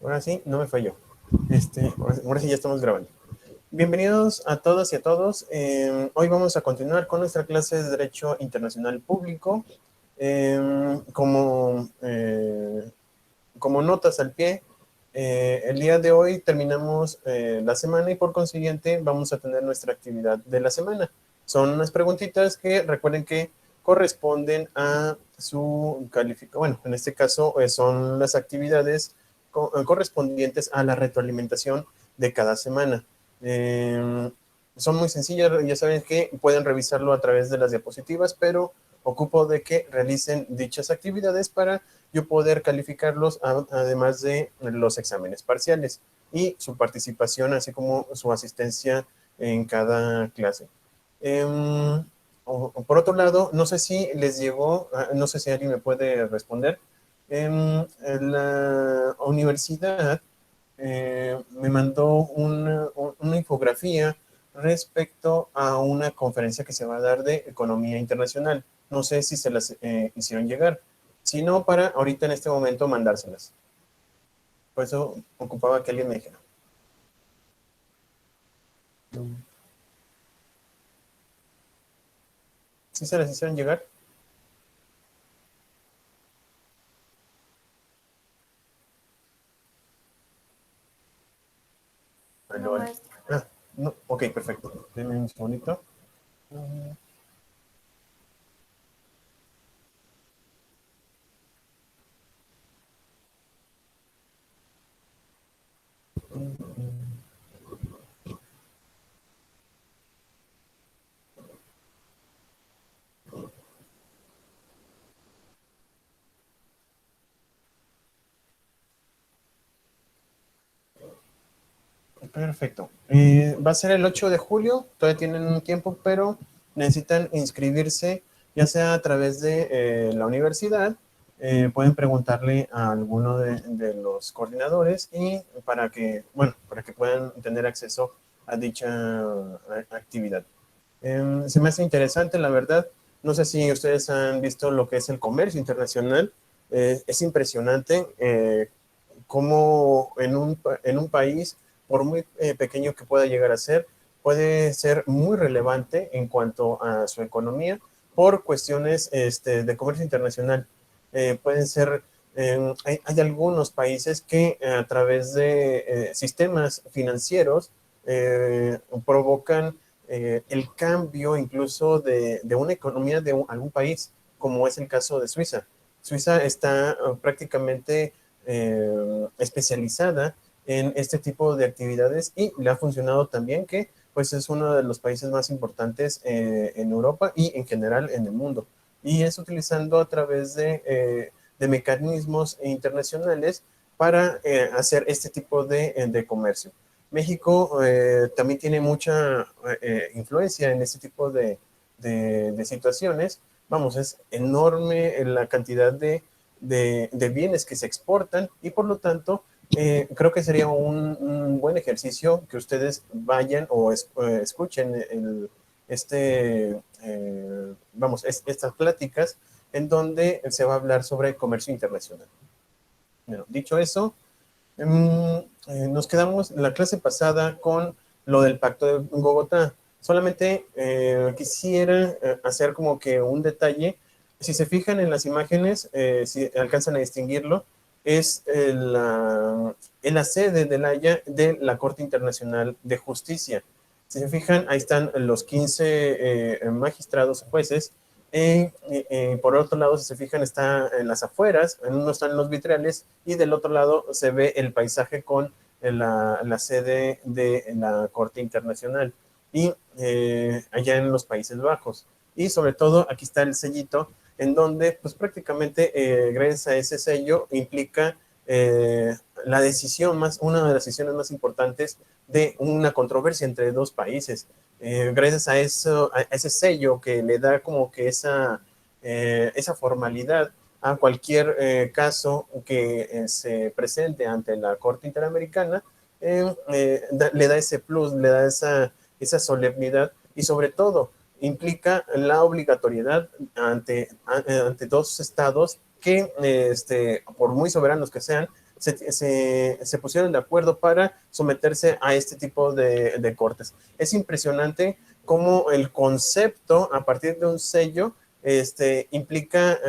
Ahora sí, no me falló. Ahora sí ya estamos grabando. Bienvenidos a todas y a todos. Hoy vamos a continuar con nuestra clase de Derecho Internacional Público. Como notas al pie, el día de hoy terminamos la semana y por consiguiente vamos a tener nuestra actividad de la semana. Son unas preguntitas que recuerden que corresponden a su calificación. Bueno, en este caso son las actividades correspondientes a la retroalimentación de cada semana. Son muy sencillas, ya saben que pueden revisarlo a través de las diapositivas, pero ocupo de que realicen dichas actividades para yo poder calificarlos además de los exámenes parciales y su participación, así como su asistencia en cada clase. Por otro lado, no sé si les llegó, no sé si alguien me puede responder. La universidad me mandó una infografía respecto a una conferencia que se va a dar de economía internacional. No sé si se las hicieron llegar. Si no, para ahorita en este momento mandárselas. Por eso ocupaba que alguien me dijera. ¿Sí se las hicieron llegar? No, Vale. maestro. No, ok, perfecto. Denme un segundito. Perfecto. Va a ser el 8 de julio, todavía tienen un tiempo, pero necesitan inscribirse, ya sea a través de la universidad, pueden preguntarle a alguno de los coordinadores y para que puedan tener acceso a dicha actividad. Se me hace interesante, la verdad. No sé si ustedes han visto lo que es el comercio internacional. Es impresionante cómo en un país, por muy pequeño que pueda llegar a ser, puede ser muy relevante en cuanto a su economía por cuestiones de comercio internacional. Pueden ser, hay algunos países que a través de sistemas financieros provocan el cambio incluso de una economía de algún país, como es el caso de Suiza. Suiza está prácticamente especializada en este tipo de actividades y le ha funcionado también que pues es uno de los países más importantes en Europa y en general en el mundo. Y es utilizando a través de mecanismos internacionales para hacer este tipo de comercio. México también tiene mucha influencia en este tipo de situaciones. Vamos, es enorme la cantidad de bienes que se exportan y por lo tanto creo que sería un buen ejercicio que ustedes vayan o escuchen estas pláticas en donde se va a hablar sobre comercio internacional. Bueno, dicho eso, nos quedamos en la clase pasada con lo del Pacto de Bogotá. Solamente quisiera hacer como que un detalle. Si se fijan en las imágenes, si alcanzan a distinguirlo, es la sede de la Corte Internacional de Justicia. Si se fijan, ahí están los 15 magistrados jueces. Por otro lado, si se fijan, está en las afueras, en uno están los vitrales y del otro lado se ve el paisaje con la sede de la Corte Internacional y allá en los Países Bajos. Y sobre todo, aquí está el sellito en donde pues prácticamente gracias a ese sello implica la decisión una de las decisiones más importantes de una controversia entre dos países. Gracias a eso, a ese sello que le da como que esa formalidad a cualquier caso que se presente ante la Corte Interamericana, le da ese plus, le da esa solemnidad y sobre todo implica la obligatoriedad ante dos estados que, por muy soberanos que sean, se pusieron de acuerdo para someterse a este tipo de cortes. Es impresionante cómo el concepto, a partir de un sello, implica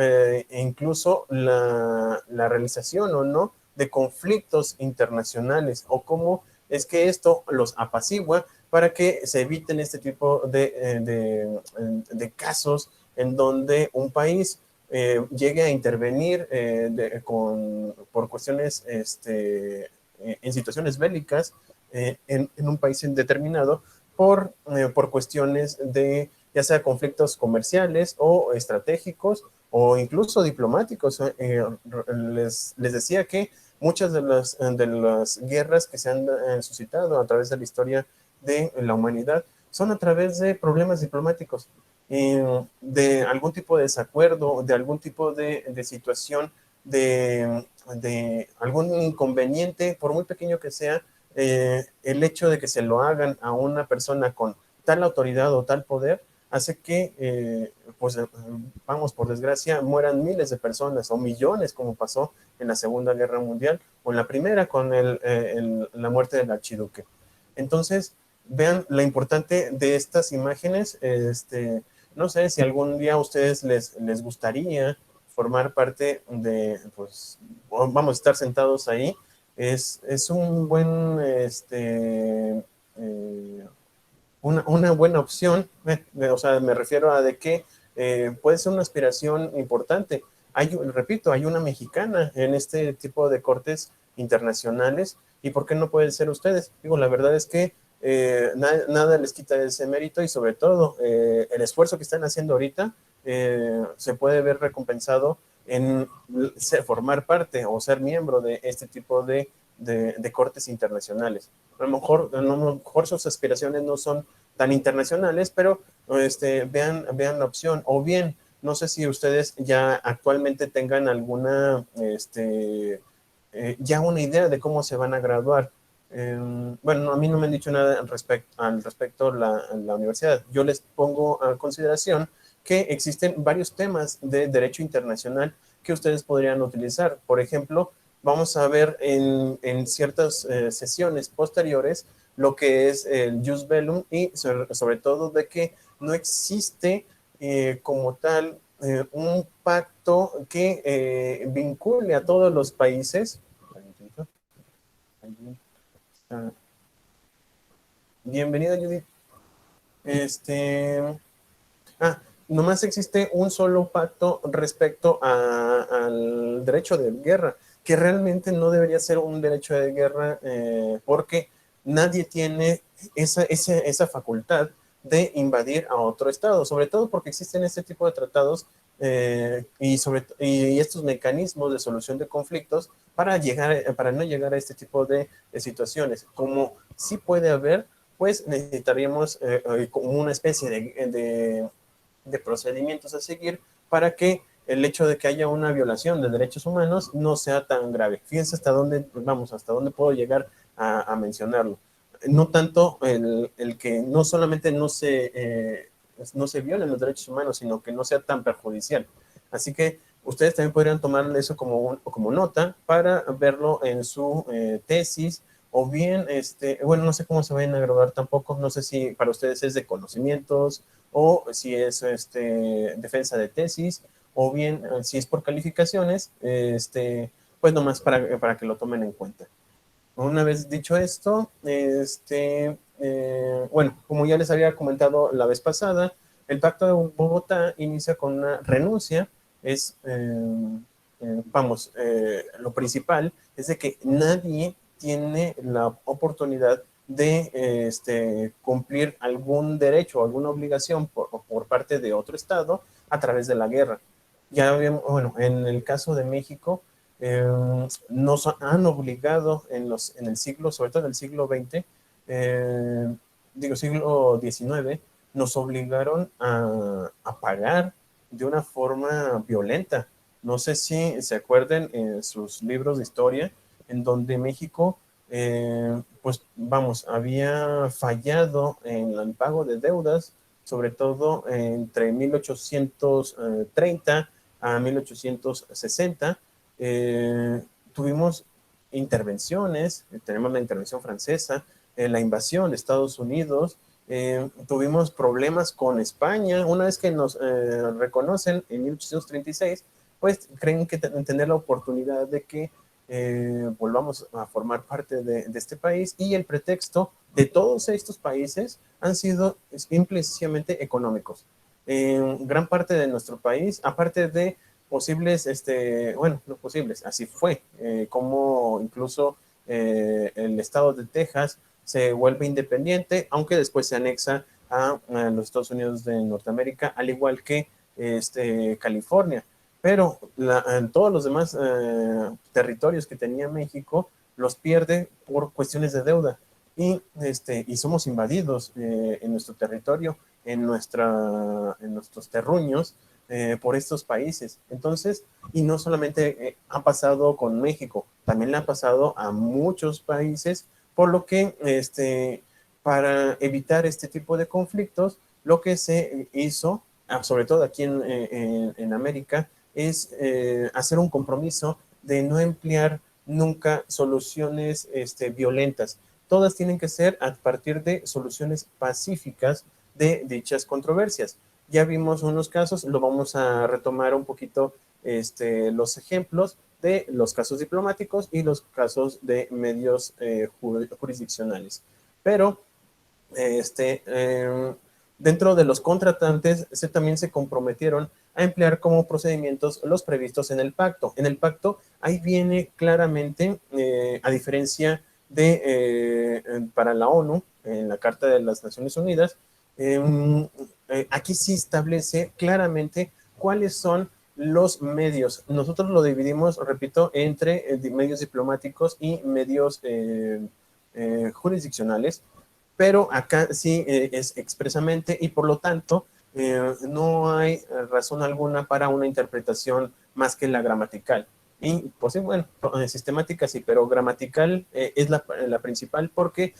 incluso la realización o no de conflictos internacionales, o cómo es que esto los apacigua para que se eviten este tipo de casos en donde un país llegue a intervenir por cuestiones, en situaciones bélicas en un país determinado por cuestiones de ya sea conflictos comerciales o estratégicos o incluso diplomáticos. Les decía que muchas de las guerras que se han suscitado a través de la historia de la humanidad son a través de problemas diplomáticos, de algún tipo de desacuerdo, de algún tipo de situación, de algún inconveniente, por muy pequeño que sea, el hecho de que se lo hagan a una persona con tal autoridad o tal poder hace que, pues, vamos, por desgracia, mueran miles de personas o millones, como pasó en la Segunda Guerra Mundial o en la Primera con la muerte del archiduque. Entonces, vean la importante de estas imágenes. No sé si algún día a ustedes les gustaría formar parte de, pues, vamos a estar sentados ahí. Es un buen, una buena opción, o sea, me refiero a de que puede ser una aspiración importante. Repito, hay una mexicana en este tipo de cortes internacionales, y ¿por qué no pueden ser ustedes? Digo, la verdad es que nada les quita ese mérito, y sobre todo el esfuerzo que están haciendo ahorita se puede ver recompensado en formar parte o ser miembro de este tipo de cortes internacionales. A lo mejor sus aspiraciones no son tan internacionales, pero vean la opción. O bien, no sé si ustedes ya actualmente tengan alguna, ya una idea de cómo se van a graduar. Bueno, a mí no me han dicho nada al respecto la universidad. Yo les pongo a consideración que existen varios temas de derecho internacional que ustedes podrían utilizar. Por ejemplo, vamos a ver en ciertas sesiones posteriores lo que es el jus bellum, y sobre todo de que no existe como tal un pacto que vincule a todos los países. Bienvenida, Judith. Este, Nomás existe un solo pacto respecto al derecho de guerra, que realmente no debería ser un derecho de guerra, porque nadie tiene esa facultad de invadir a otro estado, sobre todo porque existen este tipo de tratados y estos mecanismos de solución de conflictos para no llegar a este tipo de situaciones. Como sí puede haber, pues necesitaríamos como una especie de procedimientos a seguir para que el hecho de que haya una violación de derechos humanos no sea tan grave. Fíjense hasta dónde, pues vamos, hasta dónde puedo llegar a mencionarlo. No tanto el que no solamente no se violen los derechos humanos, sino que no sea tan perjudicial. Así que ustedes también podrían tomar eso como nota para verlo en su tesis, o bien, bueno, no sé cómo se vayan a graduar tampoco, no sé si para ustedes es de conocimientos, o si es defensa de tesis, o bien si es por calificaciones, pues nomás para que lo tomen en cuenta. Una vez dicho esto, bueno, como ya les había comentado la vez pasada, el Pacto de Bogotá inicia con una renuncia. Vamos, lo principal es de que nadie tiene la oportunidad de cumplir algún derecho o alguna obligación por parte de otro estado a través de la guerra. Ya habíamos, bueno, en el caso de México, nos han obligado en el siglo, sobre todo en el siglo XX, siglo XIX, nos obligaron a pagar de una forma violenta. No sé si se acuerden en sus libros de historia, en donde México, pues vamos, había fallado en el pago de deudas, sobre todo entre 1830 a 1860. Tuvimos intervenciones, tenemos la intervención francesa, la invasión de Estados Unidos, tuvimos problemas con España, una vez que nos reconocen en 1836, pues creen que tener la oportunidad de que volvamos a formar parte de este país, y el pretexto de todos estos países han sido simple y sencillamente económicos. Gran parte de nuestro país, aparte de posibles, bueno, no posibles, así fue, como incluso el estado de Texas se vuelve independiente, aunque después se anexa a los Estados Unidos de Norteamérica, al igual que California. Pero en todos los demás territorios que tenía México los pierde por cuestiones de deuda. Y somos invadidos en nuestro territorio, en nuestros terruños, por estos países. Entonces, y no solamente ha pasado con México, también le ha pasado a muchos países, por lo que para evitar este tipo de conflictos, lo que se hizo, sobre todo aquí en América, es hacer un compromiso de no emplear nunca soluciones violentas. Todas tienen que ser a partir de soluciones pacíficas de dichas controversias. Ya vimos unos casos, lo vamos a retomar un poquito los ejemplos de los casos diplomáticos y los casos de medios jurisdiccionales. Pero dentro de los contratantes también se comprometieron a emplear como procedimientos los previstos en el pacto. En el pacto ahí viene claramente, a diferencia de para la ONU, en la Carta de las Naciones Unidas, aquí sí establece claramente cuáles son los medios. Nosotros lo dividimos, repito, entre medios diplomáticos y medios jurisdiccionales, pero acá sí es expresamente, y por lo tanto no hay razón alguna para una interpretación más que la gramatical. Y pues sí, bueno, sistemática sí, pero gramatical es la principal, porque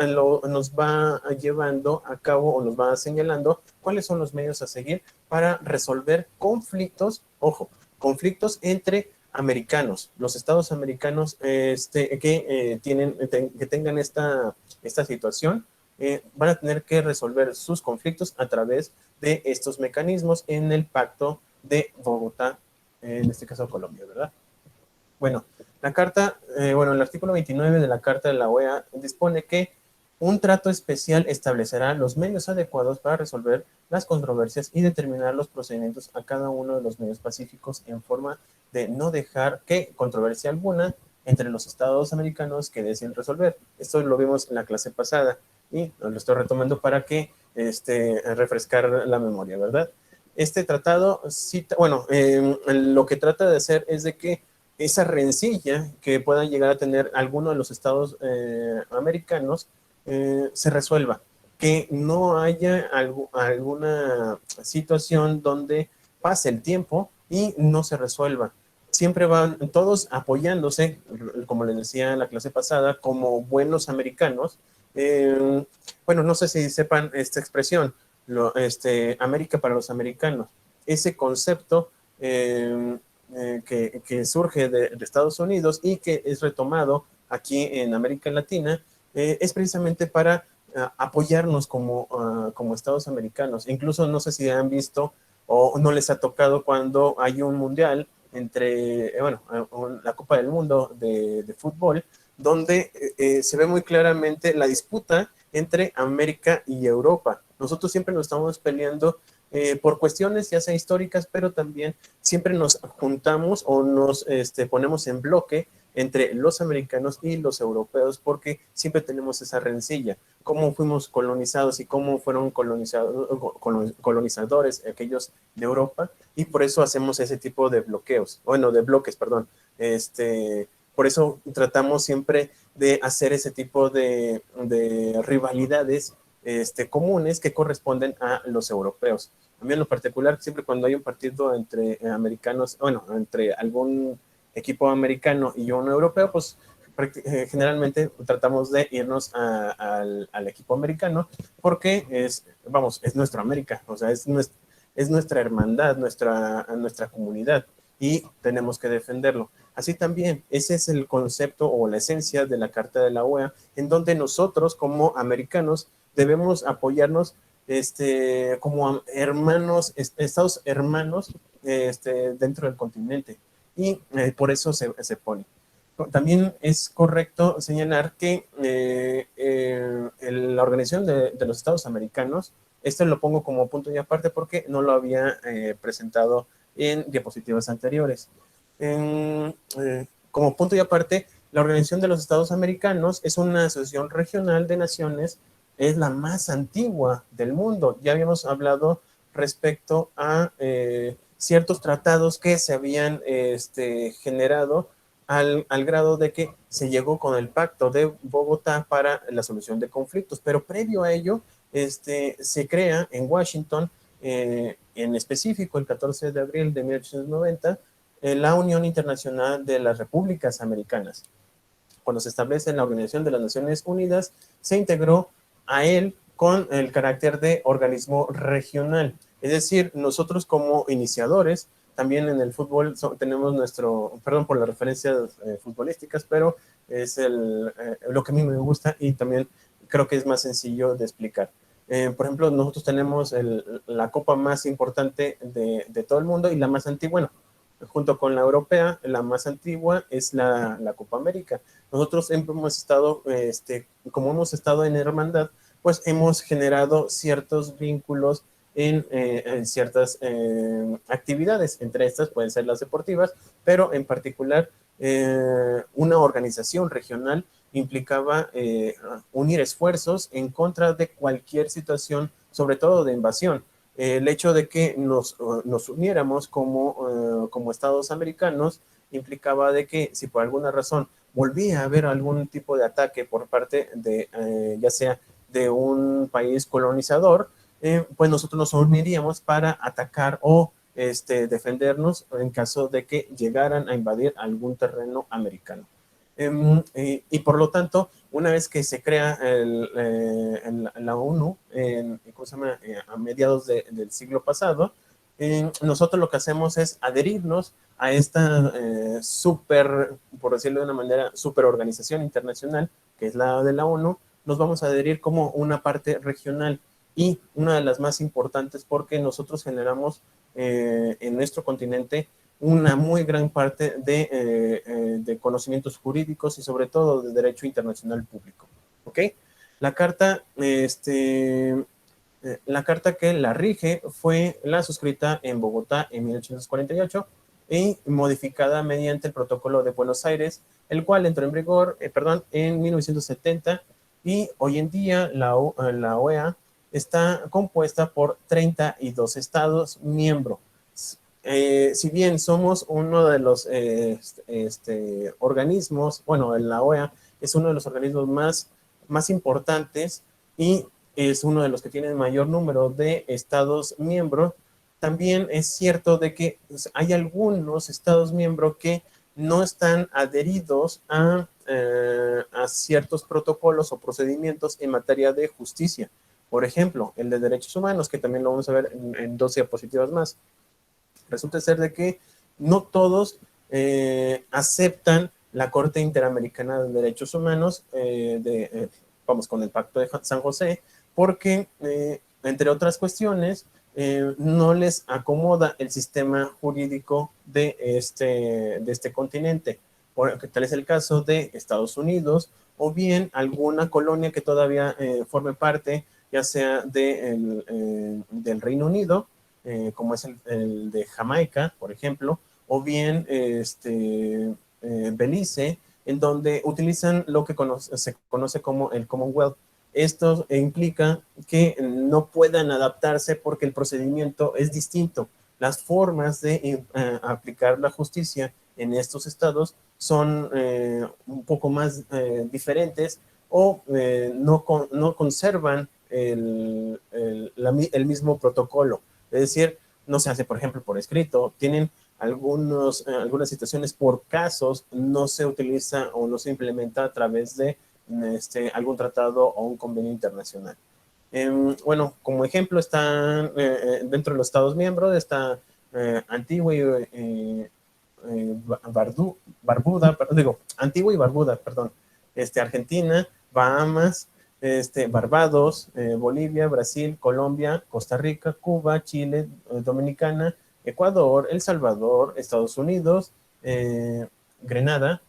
nos va llevando a cabo o nos va señalando cuáles son los medios a seguir para resolver conflictos, ojo, conflictos entre americanos, los estados americanos que tengan esta situación, van a tener que resolver sus conflictos a través de estos mecanismos en el Pacto de Bogotá, en este caso Colombia, ¿verdad? Bueno, el artículo 29 de la Carta de la OEA dispone que un trato especial establecerá los medios adecuados para resolver las controversias y determinar los procedimientos a cada uno de los medios pacíficos, en forma de no dejar que controversia alguna entre los estados americanos que deseen resolver. Esto lo vimos en la clase pasada y lo estoy retomando para que refrescar la memoria, ¿verdad? Este tratado cita, bueno, lo que trata de hacer es de que esa rencilla que puedan llegar a tener alguno de los estados americanos se resuelva, que no haya alguna situación donde pase el tiempo y no se resuelva. Siempre van todos apoyándose, como les decía en la clase pasada, como buenos americanos. Bueno, no sé si sepan esta expresión, América para los americanos. Ese concepto que surge de Estados Unidos y que es retomado aquí en América Latina, es precisamente para apoyarnos como Estados americanos. Incluso no sé si han visto o no les ha tocado cuando hay un mundial la Copa del Mundo de fútbol, donde se ve muy claramente la disputa entre América y Europa. Nosotros siempre nos estamos peleando por cuestiones ya sea históricas, pero también siempre nos juntamos o nos ponemos en bloque entre los americanos y los europeos, porque siempre tenemos esa rencilla, cómo fuimos colonizados y cómo fueron colonizadores aquellos de Europa, y por eso hacemos ese tipo de de bloques, perdón. Por eso tratamos siempre de hacer ese tipo de rivalidades comunes que corresponden a los europeos. A mí en lo particular, siempre cuando hay un partido entre americanos, entre algún equipo americano y un europeo, pues generalmente tratamos de irnos al equipo americano, porque es nuestra América, o sea, es nuestra hermandad, nuestra comunidad. y tenemos que defenderlo. Así también, ese es el concepto o la esencia de la Carta de la OEA, en donde nosotros como americanos debemos apoyarnos como hermanos, estados hermanos dentro del continente. Y por eso se pone. También es correcto señalar que la Organización de los Estados Americanos, esto lo pongo como punto y aparte porque no lo había presentado en diapositivas anteriores. Como punto y aparte, la Organización de los Estados Americanos es una asociación regional de naciones, es la más antigua del mundo. Ya habíamos hablado respecto a ciertos tratados que se habían generado al grado de que se llegó con el Pacto de Bogotá para la solución de conflictos, pero previo a ello se crea en Washington, en específico el 14 de abril de 1890, la Unión Internacional de las Repúblicas Americanas. Cuando se establece la Organización de las Naciones Unidas, se integró a él con el carácter de organismo regional. Es decir, nosotros como iniciadores, también en el fútbol tenemos nuestro, perdón por las referencias futbolísticas, pero es lo que a mí me gusta y también creo que es más sencillo de explicar. Por ejemplo, nosotros tenemos la copa más importante de todo el mundo y la más antigua, bueno, junto con la europea, la más antigua es la Copa América. Nosotros hemos estado, como hemos estado en hermandad, pues hemos generado ciertos vínculos en ciertas actividades. Entre estas pueden ser las deportivas, pero en particular una organización regional implicaba unir esfuerzos en contra de cualquier situación, sobre todo de invasión. El hecho de que nos uniéramos como estados americanos implicaba de que si por alguna razón volvía a haber algún tipo de ataque por parte de, ya sea de un país colonizador, pues nosotros nos uniríamos para atacar o defendernos en caso de que llegaran a invadir algún terreno americano. Y por lo tanto, una vez que se crea la ONU, ¿cómo se llama? A mediados del siglo pasado, nosotros lo que hacemos es adherirnos a esta super, por decirlo de una manera, super organización internacional, que es la de la ONU. Nos vamos a adherir como una parte regional y una de las más importantes porque nosotros generamos en nuestro continente una muy gran parte de conocimientos jurídicos y sobre todo de derecho internacional público. ¿Ok? La carta, la carta que la rige fue la suscrita en Bogotá en 1848 y modificada mediante el Protocolo de Buenos Aires, el cual entró en vigor, en 1970 y hoy en día la OEA está compuesta por 32 estados miembros. Si bien somos uno de los organismos, bueno, la OEA es uno de los organismos más importantes y es uno de los que tiene mayor número de estados miembros, también es cierto de que hay algunos estados miembros que no están adheridos a ciertos protocolos o procedimientos en materia de justicia. Por ejemplo, el de derechos humanos, que también lo vamos a ver en 2 diapositivas más. Resulta ser de que no todos aceptan la Corte Interamericana de Derechos Humanos, vamos con el Pacto de San José, porque, entre otras cuestiones, no les acomoda el sistema jurídico de este continente. Tal es el caso de Estados Unidos, o bien alguna colonia que todavía forme parte, ya sea del Reino Unido, como es el de Jamaica, por ejemplo, o bien Belice, en donde utilizan lo que se conoce como el Commonwealth. Esto implica que no puedan adaptarse porque el procedimiento es distinto. Las formas de aplicar la justicia en estos estados son un poco más diferentes o no conservan el mismo protocolo. Es decir, no se hace, por ejemplo, por escrito. Tienen algunas situaciones por casos, no se utiliza o no se implementa a través de algún tratado o un convenio internacional. Bueno, como ejemplo, están dentro de los Estados miembros, está Antigua Antigua y Barbuda, perdón, Argentina, Bahamas, Barbados, Bolivia, Brasil, Colombia, Costa Rica, Cuba, Chile, Dominicana, Ecuador, El Salvador, Estados Unidos, Grenada,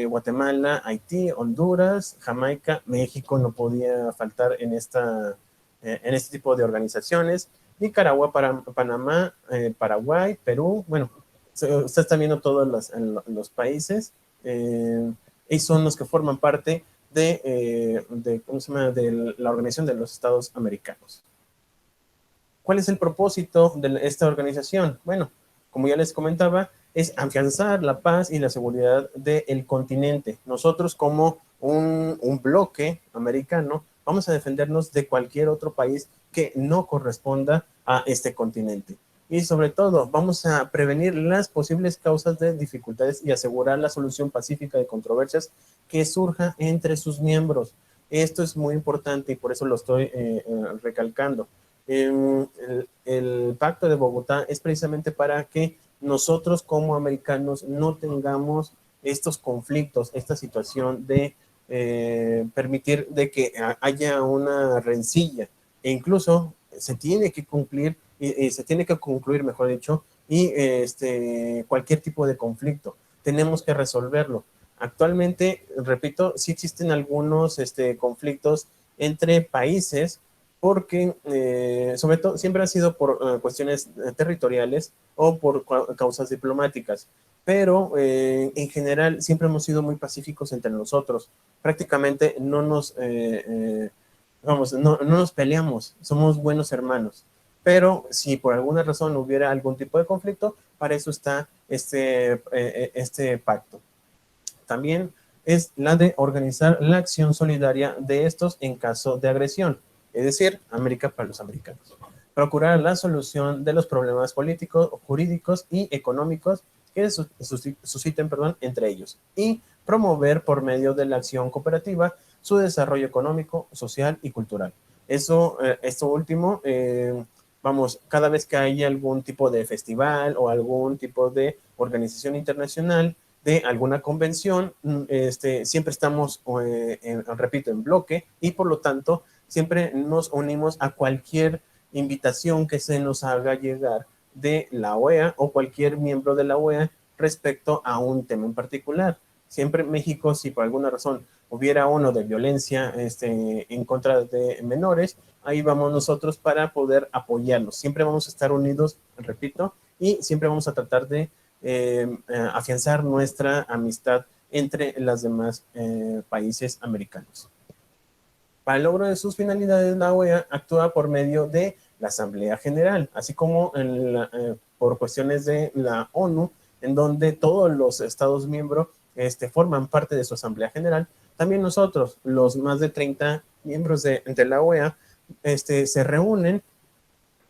Guatemala, Haití, Honduras, Jamaica, México no podía faltar en este tipo de organizaciones, Nicaragua, Panamá, Paraguay, Perú, bueno, usted está viendo todos los países, y son los que forman parte ¿cómo se llama?, de la Organización de los Estados Americanos. ¿Cuál es el propósito de esta organización? Bueno, como ya les comentaba, es afianzar la paz y la seguridad del continente. Nosotros como un bloque americano vamos a defendernos de cualquier otro país que no corresponda a este continente. Y sobre todo, vamos a prevenir las posibles causas de dificultades y asegurar la solución pacífica de controversias que surja entre sus miembros. Esto es muy importante y por eso lo estoy recalcando. El Pacto de Bogotá es precisamente para que nosotros como americanos no tengamos estos conflictos, esta situación de permitir de que haya una rencilla, e incluso se tiene que cumplir y se tiene que concluir, mejor dicho, y cualquier tipo de conflicto tenemos que resolverlo. Actualmente, repito, sí existen algunos conflictos entre países porque sobre todo siempre ha sido por cuestiones territoriales o por causas diplomáticas, pero en general siempre hemos sido muy pacíficos entre nosotros. Prácticamente no nos peleamos, somos buenos hermanos. Pero si por alguna razón hubiera algún tipo de conflicto, para eso está este pacto. También es la de organizar la acción solidaria de estos en caso de agresión, es decir, América para los americanos. Procurar la solución de los problemas políticos, jurídicos y económicos que susciten entre ellos y promover por medio de la acción cooperativa su desarrollo económico, social y cultural. Esto último, cada vez que haya algún tipo de festival o algún tipo de organización internacional, de alguna convención, siempre estamos, repito, en bloque y por lo tanto siempre nos unimos a cualquier invitación que se nos haga llegar de la OEA o cualquier miembro de la OEA respecto a un tema en particular. Siempre México, si por alguna razón hubiera uno de violencia en contra de menores, ahí vamos nosotros para poder apoyarlos. Siempre vamos a estar unidos, repito, y siempre vamos a tratar de afianzar nuestra amistad entre los demás países americanos. Para el logro de sus finalidades, la OEA actúa por medio de la Asamblea General, así como por cuestiones de la ONU, en donde todos los Estados miembros forman parte de su Asamblea General. También nosotros, los más de 30 miembros de la OEA, se reúnen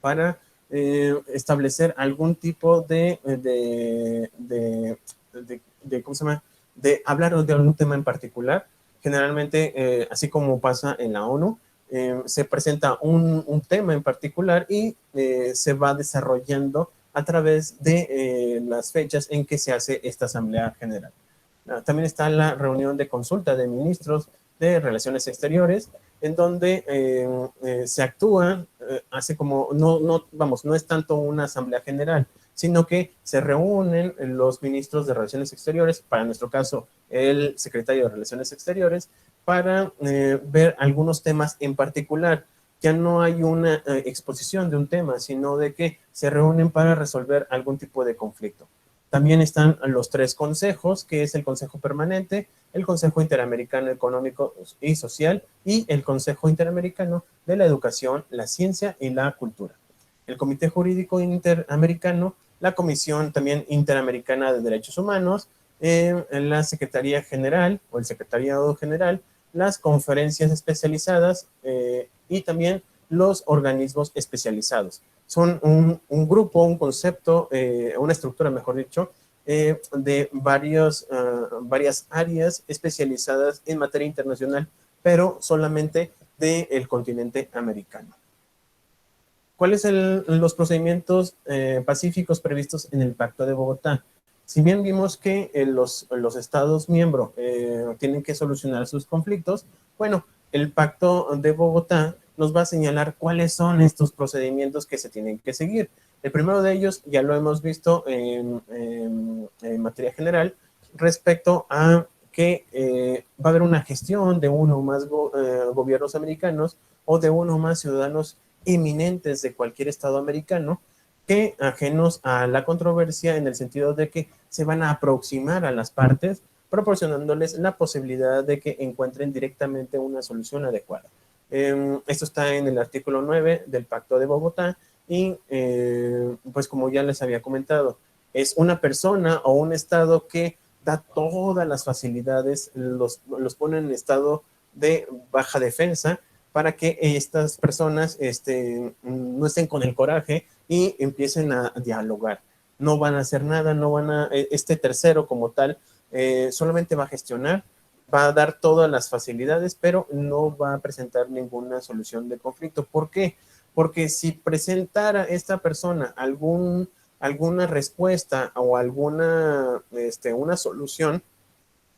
para establecer algún tipo ¿cómo se llama?, de hablar de algún tema en particular. Generalmente, así como pasa en la ONU, se presenta un tema en particular y se va desarrollando a través de las fechas en que se hace esta Asamblea General. También está la reunión de consulta de ministros de Relaciones Exteriores, en donde se actúa, hace como, no es tanto una asamblea general, sino que se reúnen los ministros de Relaciones Exteriores, para nuestro caso, el secretario de Relaciones Exteriores, para ver algunos temas en particular. Ya no hay una exposición de un tema, sino de que se reúnen para resolver algún tipo de conflicto. También están los 3 consejos, que es el Consejo Permanente, el Consejo Interamericano Económico y Social y el Consejo Interamericano de la Educación, la Ciencia y la Cultura. El Comité Jurídico Interamericano, la Comisión también Interamericana de Derechos Humanos, la Secretaría General o el Secretariado General, las conferencias especializadas y también los organismos especializados. Son un grupo, un concepto, una estructura, mejor dicho, de varias áreas especializadas en materia internacional, pero solamente del continente americano. ¿Cuáles son los procedimientos pacíficos previstos en el Pacto de Bogotá? Si bien vimos que los estados miembros tienen que solucionar sus conflictos, bueno, el Pacto de Bogotá nos va a señalar cuáles son estos procedimientos que se tienen que seguir. El primero de ellos ya lo hemos visto en materia general respecto a que va a haber una gestión de uno o más gobiernos americanos o de uno o más ciudadanos eminentes de cualquier estado americano que ajenos a la controversia en el sentido de que se van a aproximar a las partes, proporcionándoles la posibilidad de que encuentren directamente una solución adecuada. Esto está en el artículo 9 del Pacto de Bogotá y pues como ya les había comentado, es una persona o un estado que da todas las facilidades, los pone en estado de baja defensa para que estas personas no estén con el coraje y empiecen a dialogar. No van a hacer nada, no van a, este tercero como tal, solamente va a gestionar, va a dar todas las facilidades, pero no va a presentar ninguna solución de conflicto. ¿Por qué? Porque si presentara esta persona alguna respuesta o alguna una solución,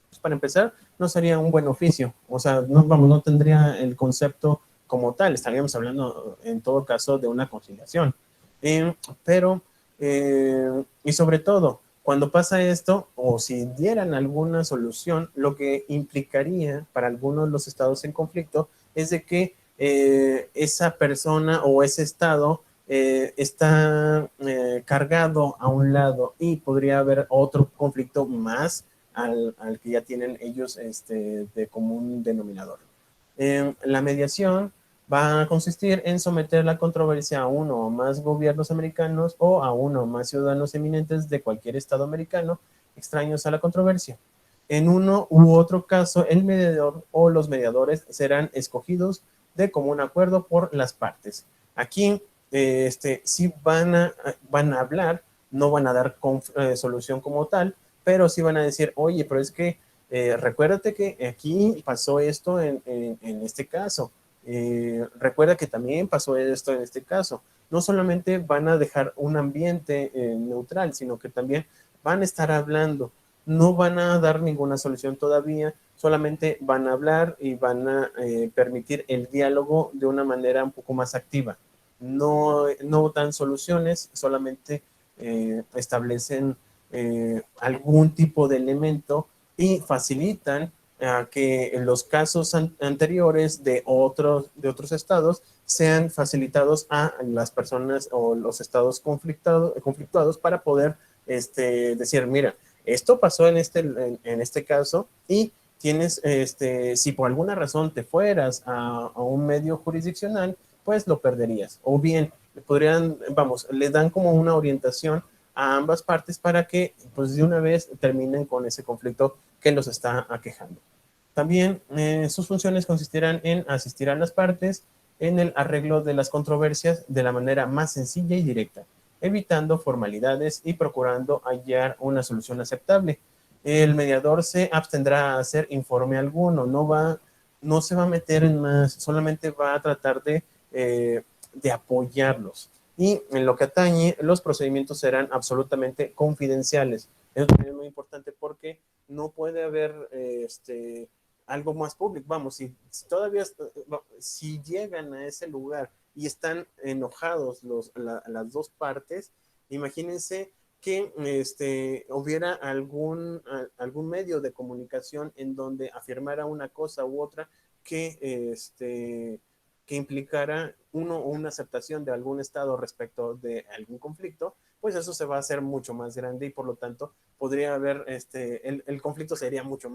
pues para empezar, no sería un buen oficio. O sea, no tendría el concepto como tal. Estaríamos hablando, en todo caso, de una conciliación. Pero, y sobre todo, cuando pasa esto, o si dieran alguna solución, lo que implicaría para algunos de los estados en conflicto es de que esa persona o ese estado está cargado a un lado y podría haber otro conflicto más al que ya tienen ellos de común denominador. La mediación va a consistir en someter la controversia a uno o más gobiernos americanos o a uno o más ciudadanos eminentes de cualquier estado americano extraños a la controversia. En uno u otro caso, el mediador o los mediadores serán escogidos de común acuerdo por las partes. Aquí sí van a hablar, no van a dar solución como tal, pero sí van a decir, oye, pero es que recuérdate que aquí pasó esto en este caso. Recuerda que también pasó esto en este caso. No solamente van a dejar un ambiente neutral, sino que también van a estar hablando. No van a dar ninguna solución todavía, solamente van a hablar y van a permitir el diálogo de una manera un poco más activa. No dan soluciones, solamente establecen algún tipo de elemento y facilitan que en los casos anteriores de otros estados sean facilitados a las personas o los estados conflictuados para poder decir, mira, esto pasó en este caso y tienes, si por alguna razón te fueras a un medio jurisdiccional, pues lo perderías. O bien, le dan como una orientación a ambas partes para que pues de una vez terminen con ese conflicto que los está aquejando. También sus funciones consistirán en asistir a las partes en el arreglo de las controversias de la manera más sencilla y directa, evitando formalidades y procurando hallar una solución aceptable. El mediador se abstendrá a hacer informe alguno, no se va a meter en más, solamente va a tratar de apoyarlos. Y en lo que atañe, los procedimientos serán absolutamente confidenciales. Eso también es muy importante porque no puede haber algo más público. Vamos, si llegan a ese lugar y están enojados las dos partes, imagínense que hubiera algún medio de comunicación en donde afirmara una cosa u otra que implicara uno o una aceptación de algún estado respecto de algún conflicto, pues eso se va a hacer mucho más grande y por lo tanto podría haber, el conflicto sería mucho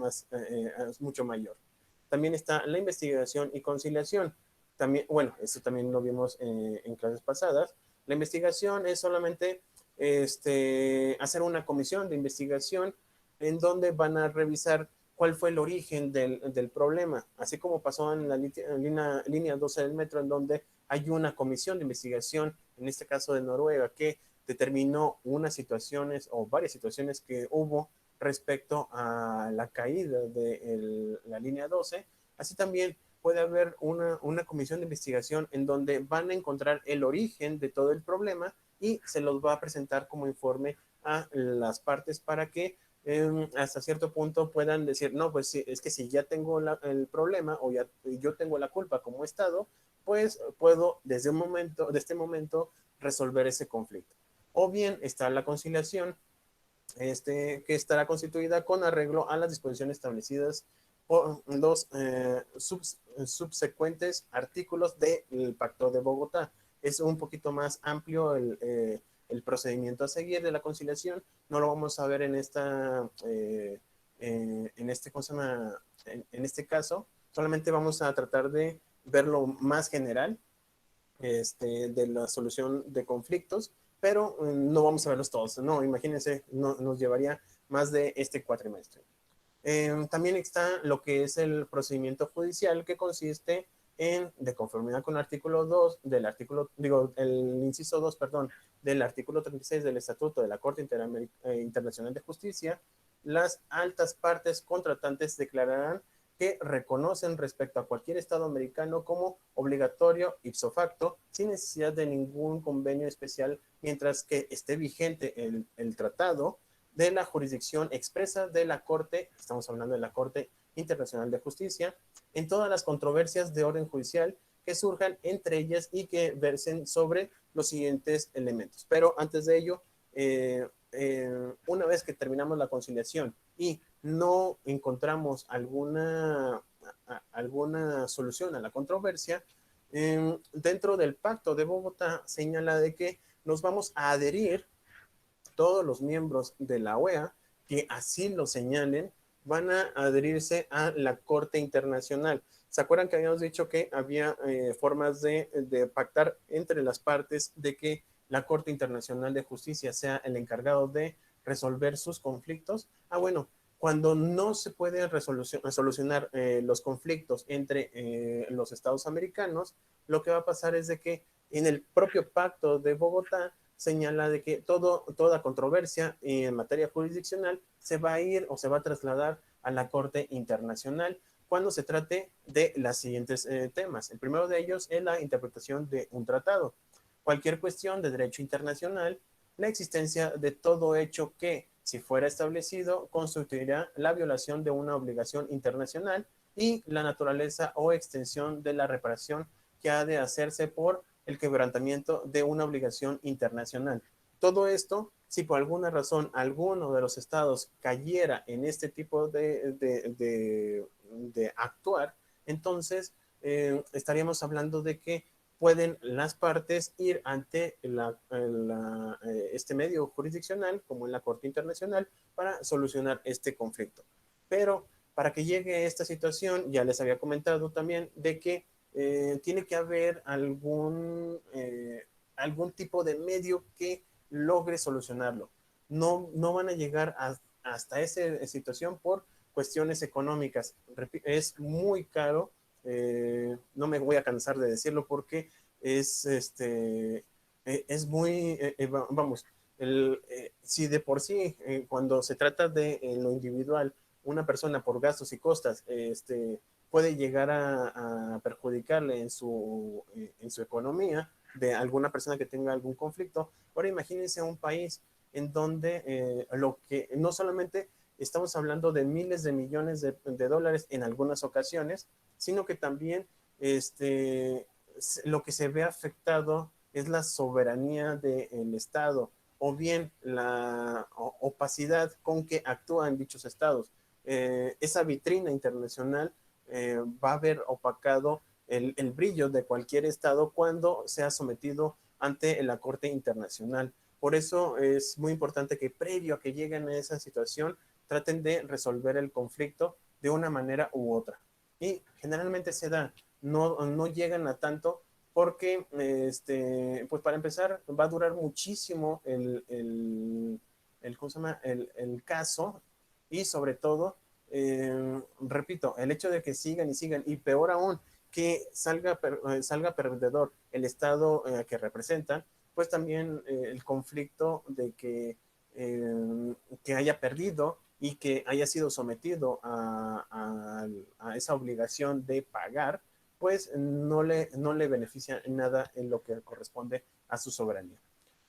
mayor. También está la investigación y conciliación. También, bueno, esto también lo vimos en clases pasadas. La investigación es solamente hacer una comisión de investigación en donde van a revisar cuál fue el origen del problema, así como pasó en la línea 12 del metro, en donde hay una comisión de investigación, en este caso de Noruega, que determinó unas situaciones o varias situaciones que hubo respecto a la caída de la línea 12. Así también puede haber una comisión de investigación en donde van a encontrar el origen de todo el problema y se los va a presentar como informe a las partes para que hasta cierto punto puedan decir, no, pues sí, es que si ya tengo el problema o ya yo tengo la culpa como Estado, pues puedo desde de este momento resolver ese conflicto. O bien está la conciliación, que estará constituida con arreglo a las disposiciones establecidas por los subsecuentes artículos del Pacto de Bogotá. Es un poquito más amplio el procedimiento a seguir de la conciliación. No lo vamos a ver en ¿cómo se llama? En este caso. Solamente vamos a tratar de verlo más general, de la solución de conflictos, pero no vamos a verlos todos. No, imagínense, no, nos llevaría más de este cuatrimestre. También está lo que es el procedimiento judicial, que consiste en, de conformidad con el artículo 2 del artículo, digo, el inciso 2, perdón, del artículo 36 del Estatuto de la Corte Internacional de Justicia, las altas partes contratantes declararán que reconocen respecto a cualquier Estado americano como obligatorio ipso facto, sin necesidad de ningún convenio especial, mientras que esté vigente el tratado de la jurisdicción expresa de la Corte, estamos hablando de la Corte Internacional de Justicia, en todas las controversias de orden judicial que surjan entre ellas y que versen sobre los siguientes elementos. Pero antes de ello, una vez que terminamos la conciliación y no encontramos alguna solución a la controversia, dentro del Pacto de Bogotá señala de que nos vamos a adherir todos los miembros de la OEA que así lo señalen, van a adherirse a la Corte Internacional. ¿Se acuerdan que habíamos dicho que había formas de pactar entre las partes de que la Corte Internacional de Justicia sea el encargado de resolver sus conflictos? Bueno, cuando no se puede solucionar los conflictos entre los estados americanos, lo que va a pasar es de que en el propio Pacto de Bogotá señala de que toda controversia en materia jurisdiccional se va a ir o se va a trasladar a la Corte Internacional cuando se trate de los siguientes temas. El primero de ellos es la interpretación de un tratado. Cualquier cuestión de derecho internacional, la existencia de todo hecho que, si fuera establecido, constituirá la violación de una obligación internacional y la naturaleza o extensión de la reparación que ha de hacerse por el quebrantamiento de una obligación internacional. Todo esto, si por alguna razón alguno de los estados cayera en este tipo de actuar, entonces estaríamos hablando de que pueden las partes ir ante este medio jurisdiccional, como en la Corte Internacional, para solucionar este conflicto. Pero para que llegue a esta situación, ya les había comentado también de que tiene que haber algún tipo de medio que logre solucionarlo. No van a llegar hasta esa situación por cuestiones económicas. Es muy caro, no me voy a cansar de decirlo porque es muy, vamos, si de por sí, cuando se trata de lo individual, una persona por gastos y costas, puede llegar a perjudicarle en su economía de alguna persona que tenga algún conflicto. Ahora imagínense un país en donde lo que no solamente estamos hablando de miles de millones de dólares en algunas ocasiones, sino que también lo que se ve afectado es la soberanía del Estado o bien la opacidad con que actúan dichos estados. Esa vitrina internacional va a haber opacado el brillo de cualquier estado cuando sea sometido ante la Corte Internacional. Por eso es muy importante que previo a que lleguen a esa situación traten de resolver el conflicto de una manera u otra. Y generalmente se da, no llegan a tanto porque, pues para empezar, va a durar muchísimo ¿cómo se llama? El caso y sobre todo, repito, el hecho de que sigan y sigan, y peor aún, que salga perdedor el Estado que representan, pues también el conflicto de que haya perdido y que haya sido sometido a esa obligación de pagar, pues no le beneficia en nada en lo que corresponde a su soberanía.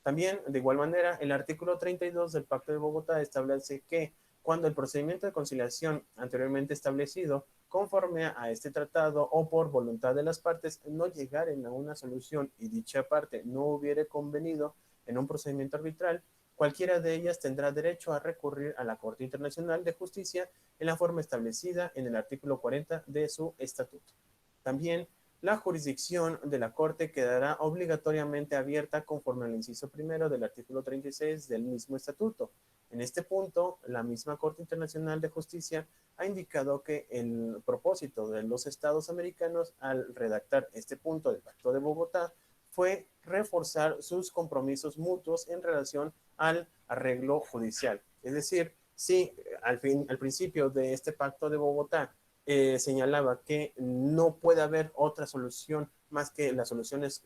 También, de igual manera, el artículo 32 del Pacto de Bogotá establece que cuando el procedimiento de conciliación anteriormente establecido, conforme a este tratado o por voluntad de las partes, no llegaren a una solución y dicha parte no hubiere convenido en un procedimiento arbitral, cualquiera de ellas tendrá derecho a recurrir a la Corte Internacional de Justicia en la forma establecida en el artículo 40 de su estatuto. También, la jurisdicción de la Corte quedará obligatoriamente abierta conforme al inciso primero del artículo 36 del mismo estatuto. En este punto, la misma Corte Internacional de Justicia ha indicado que el propósito de los Estados americanos al redactar este punto del Pacto de Bogotá fue reforzar sus compromisos mutuos en relación al arreglo judicial. Es decir, si al principio de este Pacto de Bogotá señalaba que no puede haber otra solución más que las soluciones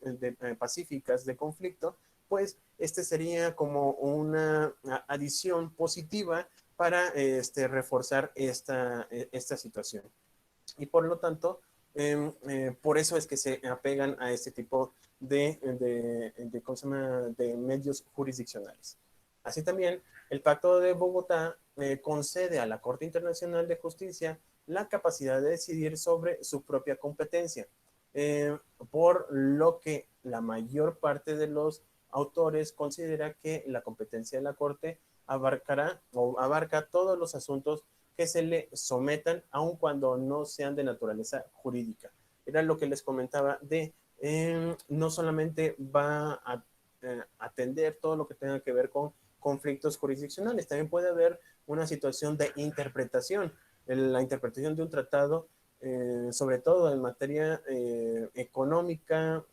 pacíficas de conflicto, pues este sería como una adición positiva para reforzar esta situación. Y por lo tanto, por eso es que se apegan a este tipo ¿cómo se llama? De medios jurisdiccionales. Así también, el Pacto de Bogotá concede a la Corte Internacional de Justicia la capacidad de decidir sobre su propia competencia, por lo que la mayor parte de los autores considera que la competencia de la Corte abarca todos los asuntos que se le sometan, aun cuando no sean de naturaleza jurídica. Era lo que les comentaba de no solamente va a atender todo lo que tenga que ver con conflictos jurisdiccionales, también puede haber una situación de interpretación. La interpretación de un tratado, sobre todo en materia económica,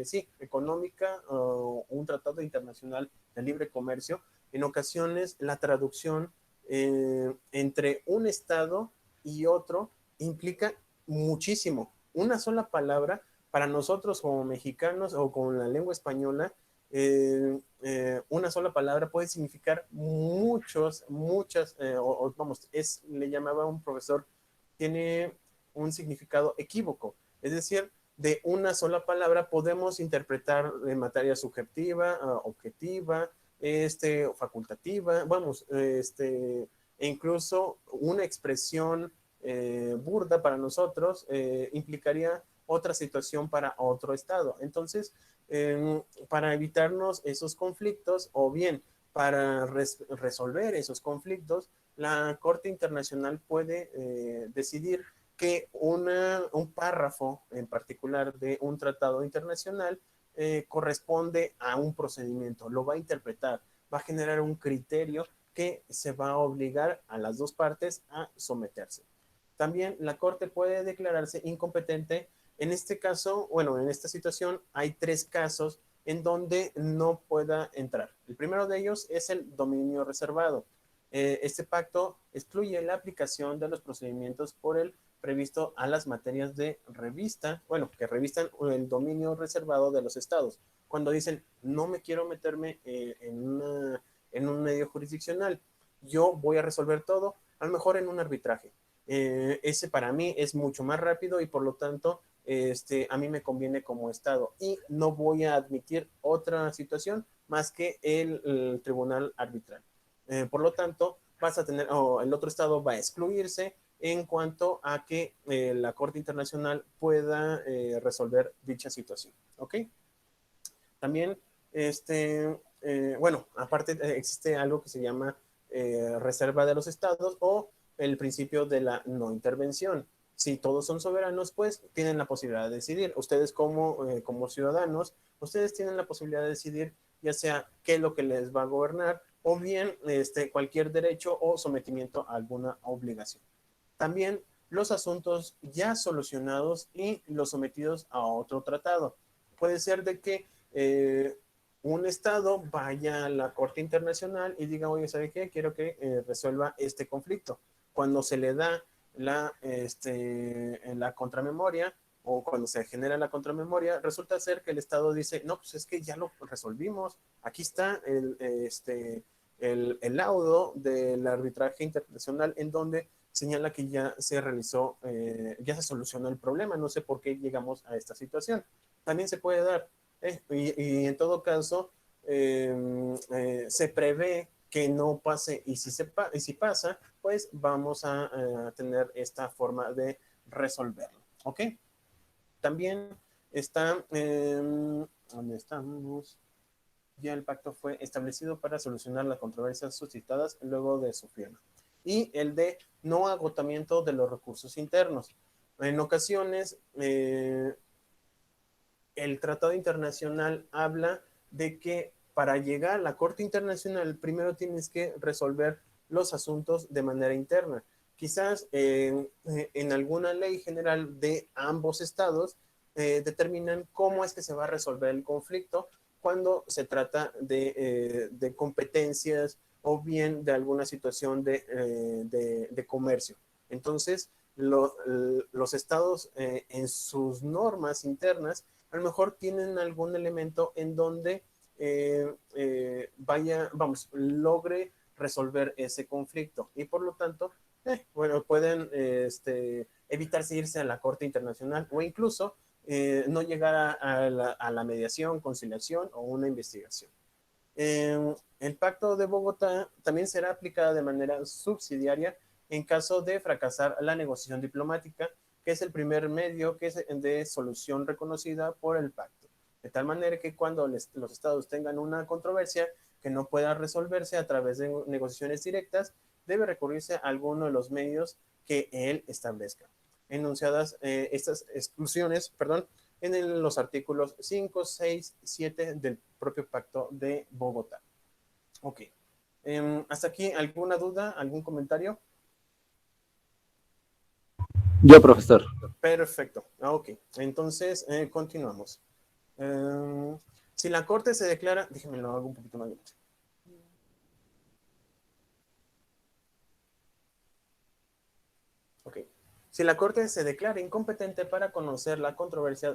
sí, económica, o un tratado internacional de libre comercio, en ocasiones la traducción entre un estado y otro implica muchísimo. Una sola palabra para nosotros como mexicanos o con la lengua española, una sola palabra puede significar muchas, vamos, le llamaba un profesor, tiene un significado equívoco. Es decir, de una sola palabra podemos interpretar en materia subjetiva, objetiva, facultativa, vamos, e incluso una expresión burda para nosotros implicaría otra situación para otro estado. Entonces, para evitarnos esos conflictos o bien para resolver esos conflictos, la Corte Internacional puede decidir que un párrafo en particular de un tratado internacional corresponde a un procedimiento, lo va a interpretar, va a generar un criterio que se va a obligar a las dos partes a someterse. También la Corte puede declararse incompetente. En este caso, bueno, en esta situación hay tres casos en donde no pueda entrar. El primero de ellos es el dominio reservado. Este pacto excluye la aplicación de los procedimientos por el previsto a las materias de revista, bueno, que revistan el dominio reservado de los estados. Cuando dicen, no me quiero meterme en un medio jurisdiccional, yo voy a resolver todo, a lo mejor en un arbitraje. Ese para mí es mucho más rápido y por lo tanto a mí me conviene como Estado y no voy a admitir otra situación más que el tribunal arbitral. Por lo tanto, vas a tener, el otro Estado va a excluirse en cuanto a que la Corte Internacional pueda resolver dicha situación. ¿Ok? También, bueno, aparte existe algo que se llama reserva de los estados o el principio de la no intervención. Si todos son soberanos, pues tienen la posibilidad de decidir. Ustedes como ciudadanos, ustedes tienen la posibilidad de decidir ya sea qué es lo que les va a gobernar o bien cualquier derecho o sometimiento a alguna obligación. También los asuntos ya solucionados y los sometidos a otro tratado. Puede ser de que un Estado vaya a la Corte Internacional y diga, oye, ¿sabe qué? Quiero que resuelva este conflicto. Cuando se le da la contramemoria o cuando se genera la contramemoria, resulta ser que el Estado dice, no, pues es que ya lo resolvimos. Aquí está el laudo del arbitraje internacional en donde señala que ya se realizó, ya se solucionó el problema. No sé por qué llegamos a esta situación. También se puede dar. Y en todo caso, se prevé que no pase y si pasa, pues vamos a tener esta forma de resolverlo. ¿Ok? También está, ¿dónde estamos? Ya el pacto fue establecido para solucionar las controversias suscitadas luego de su firma. Y el de no agotamiento de los recursos internos. En ocasiones, el Tratado Internacional habla de que para llegar a la Corte Internacional primero tienes que resolver los asuntos de manera interna. Quizás en alguna ley general de ambos estados determinan cómo es que se va a resolver el conflicto cuando se trata de competencias o bien de alguna situación de comercio. Entonces, los estados en sus normas internas a lo mejor tienen algún elemento en donde logre resolver ese conflicto y por lo tanto, bueno, pueden evitarse irse a la Corte Internacional o incluso no llegar a la mediación, conciliación o una investigación. El Pacto de Bogotá también será aplicado de manera subsidiaria en caso de fracasar la negociación diplomática, que es el primer medio que es de solución reconocida por el pacto. De tal manera que cuando los estados tengan una controversia que no pueda resolverse a través de negociaciones directas, debe recurrirse a alguno de los medios que él establezca. Enunciadas estas exclusiones, perdón, en los artículos 5, 6, 7 del propio Pacto de Bogotá. Ok. ¿Hasta aquí alguna duda, algún comentario? Yo, profesor. Perfecto. Ok. Entonces, continuamos. Si la Corte se declara, déjenme lo hago un poquito más grande. Ok. Si la Corte se declara incompetente para conocer la controversia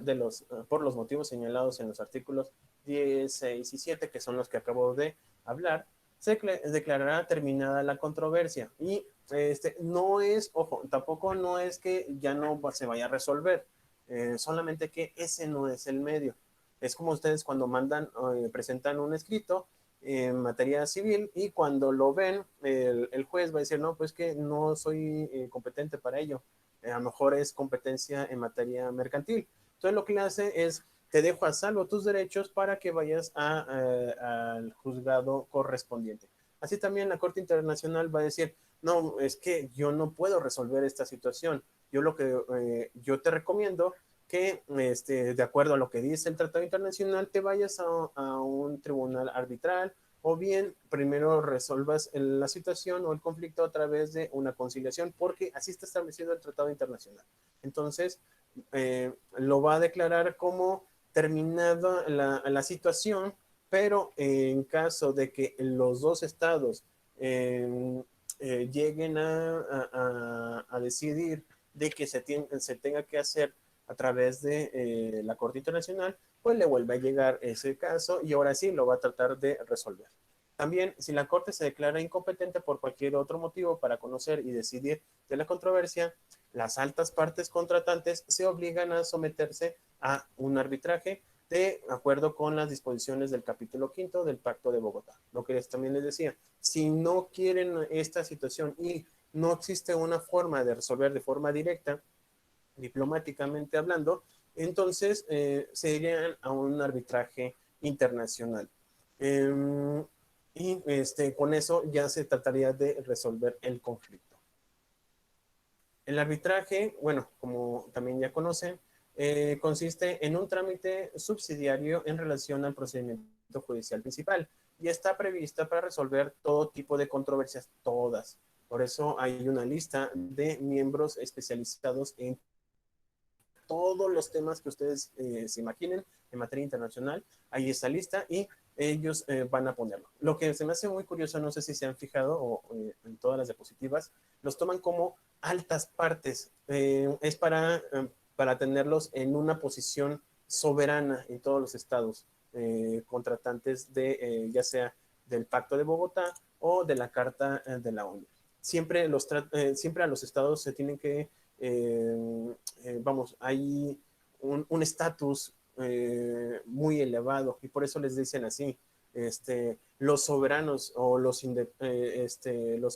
por los motivos señalados en los artículos 10, 6 y 7, que son los que acabo de hablar, se declarará terminada la controversia. Y no es, ojo, tampoco no es que ya no se vaya a resolver, solamente que ese no es el medio. Es como ustedes cuando presentan un escrito en materia civil y cuando lo ven, el juez va a decir, no, pues que no soy competente para ello. A lo mejor es competencia en materia mercantil. Entonces lo que le hace es, te dejo a salvo tus derechos para que vayas al juzgado correspondiente. Así también la Corte Internacional va a decir, no, es que yo no puedo resolver esta situación. Yo te recomiendo que, de acuerdo a lo que dice el Tratado Internacional, te vayas a un tribunal arbitral o bien primero resolvas la situación o el conflicto a través de una conciliación, porque así está establecido el Tratado Internacional. Entonces, lo va a declarar como terminada la situación, pero en caso de que los dos estados lleguen a decidir de que se tenga que hacer a través de la Corte Internacional, pues le vuelve a llegar ese caso y ahora sí lo va a tratar de resolver. También, si la Corte se declara incompetente por cualquier otro motivo para conocer y decidir de la controversia, las altas partes contratantes se obligan a someterse a un arbitraje de acuerdo con las disposiciones del capítulo quinto del Pacto de Bogotá. Lo que también les decía, si no quieren esta situación y no existe una forma de resolver de forma directa, diplomáticamente hablando, entonces se irían a un arbitraje internacional. Y con eso ya se trataría de resolver el conflicto. El arbitraje, bueno, como también ya conocen, consiste en un trámite subsidiario en relación al procedimiento judicial principal y está prevista para resolver todo tipo de controversias, todas. Por eso hay una lista de miembros especializados en todos los temas que ustedes se imaginen en materia internacional. Ahí está lista y ellos van a ponerlo. Lo que se me hace muy curioso, no sé si se han fijado o en todas las diapositivas, los toman como altas partes. Es para tenerlos en una posición soberana en todos los estados contratantes ya sea del Pacto de Bogotá o de la Carta de la ONU. Siempre a los estados se tienen que hay un estatus muy elevado y por eso les dicen así. los soberanos o los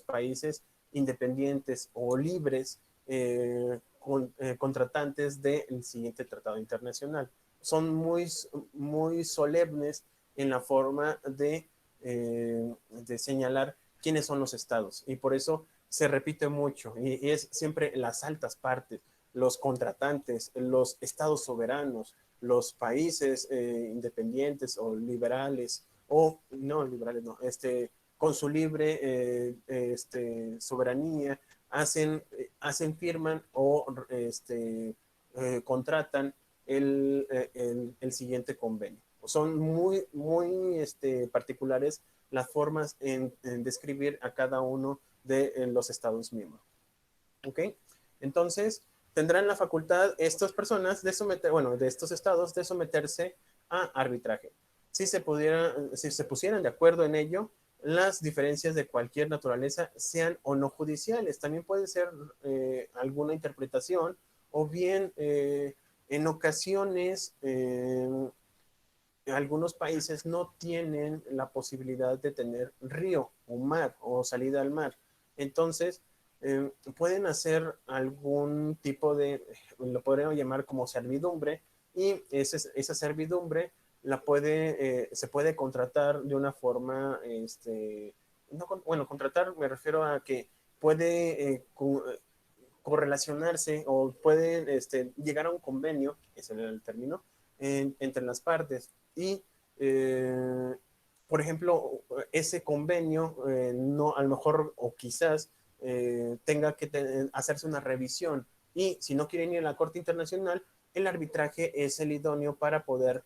países independientes o libres contratantes del siguiente tratado internacional. Son muy solemnes en la forma de señalar quiénes son los estados, y por eso se repite mucho, y es siempre las altas partes, los contratantes, los estados soberanos, los países independientes o liberales, o no liberales, no, con su libre soberanía, firman o contratan el siguiente convenio. Son muy particulares las formas en describir a cada uno de los estados miembros. ¿Ok? Entonces, tendrán la facultad estas personas de de estos estados de someterse a arbitraje. Si se pusieran de acuerdo en ello, las diferencias de cualquier naturaleza, sean o no judiciales, también puede ser alguna interpretación, o bien en ocasiones algunos países no tienen la posibilidad de tener río o mar o salida al mar. Entonces, pueden hacer algún tipo lo podríamos llamar como servidumbre, y esa servidumbre se puede contratar de una forma, no, bueno, contratar me refiero a que puede correlacionarse o puede llegar a un convenio, ese era el término, entre las partes. Y, por ejemplo, ese convenio no, a lo mejor o quizás tenga que hacerse una revisión, y si no quieren ir a la Corte Internacional, el arbitraje es el idóneo para poder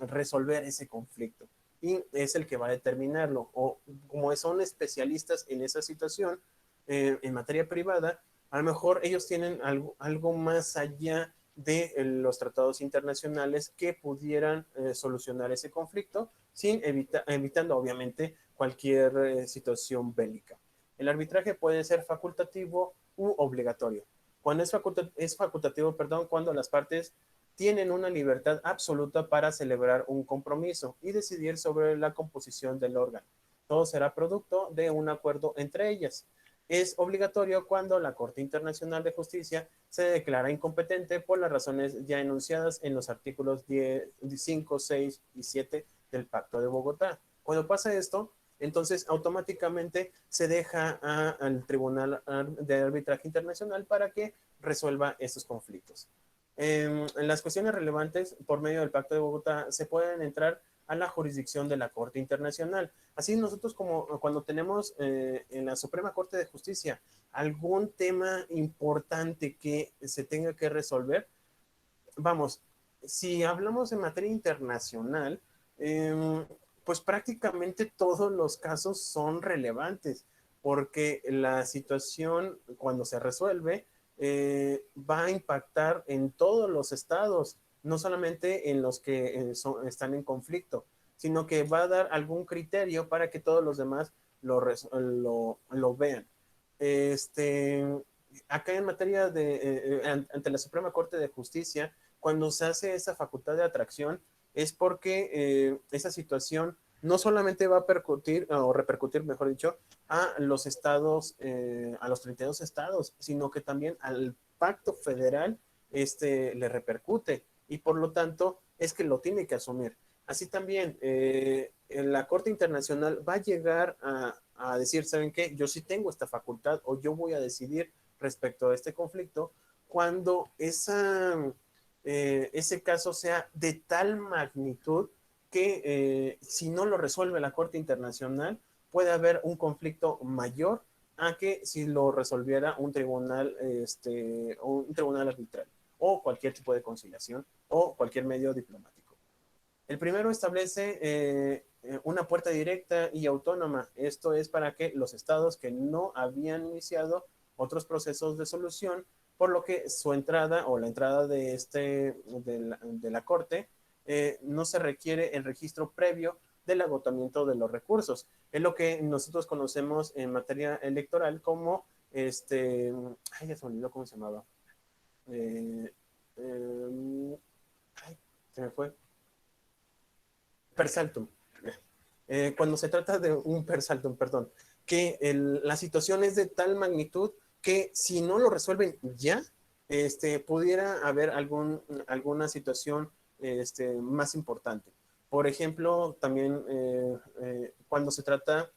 resolver ese conflicto, y es el que va a determinarlo. O como son especialistas en esa situación, en materia privada, a lo mejor ellos tienen algo más allá de los tratados internacionales que pudieran solucionar ese conflicto, evitando obviamente cualquier situación bélica. El arbitraje puede ser facultativo u obligatorio. Cuando es facultativo, perdón, cuando las partes tienen una libertad absoluta para celebrar un compromiso y decidir sobre la composición del órgano. Todo será producto de un acuerdo entre ellas. Es obligatorio cuando la Corte Internacional de Justicia se declara incompetente por las razones ya enunciadas en los artículos 5, 6 y 7 del Pacto de Bogotá. Cuando pasa esto, entonces automáticamente se deja al Tribunal de Arbitraje Internacional para que resuelva estos conflictos. En las cuestiones relevantes por medio del Pacto de Bogotá se pueden entrar a la jurisdicción de la Corte Internacional. Así nosotros, como cuando tenemos en la Suprema Corte de Justicia algún tema importante que se tenga que resolver, vamos, si hablamos en materia internacional, pues prácticamente todos los casos son relevantes, porque la situación cuando se resuelve va a impactar en todos los estados, no solamente en los que están en conflicto, sino que va a dar algún criterio para que todos los demás lo vean. Acá en materia ante la Suprema Corte de Justicia, cuando se hace esa facultad de atracción, es porque esa situación no solamente va a repercutir, mejor dicho, a los estados, a los 32 estados, sino que también al pacto federal le repercute, y por lo tanto es que lo tiene que asumir. Así también, la Corte Internacional va a llegar a decir, ¿saben qué? Yo sí tengo esta facultad, o yo voy a decidir respecto a este conflicto, cuando ese caso sea de tal magnitud que si no lo resuelve la Corte Internacional, puede haber un conflicto mayor a que si lo resolviera un tribunal arbitral, o cualquier tipo de conciliación, o cualquier medio diplomático. El primero establece una puerta directa y autónoma. Esto es para que los estados que no habían iniciado otros procesos de solución, por lo que su entrada o la entrada de la Corte no se requiere el registro previo del agotamiento de los recursos. Es lo que nosotros conocemos en materia electoral como ay, ya se me olvidó cómo se llamaba. Ay, se me fue. Per saltum. cuando se trata de un persaltum, perdón, que la situación es de tal magnitud que si no lo resuelven ya, pudiera haber alguna situación más importante. Por ejemplo, también cuando se trata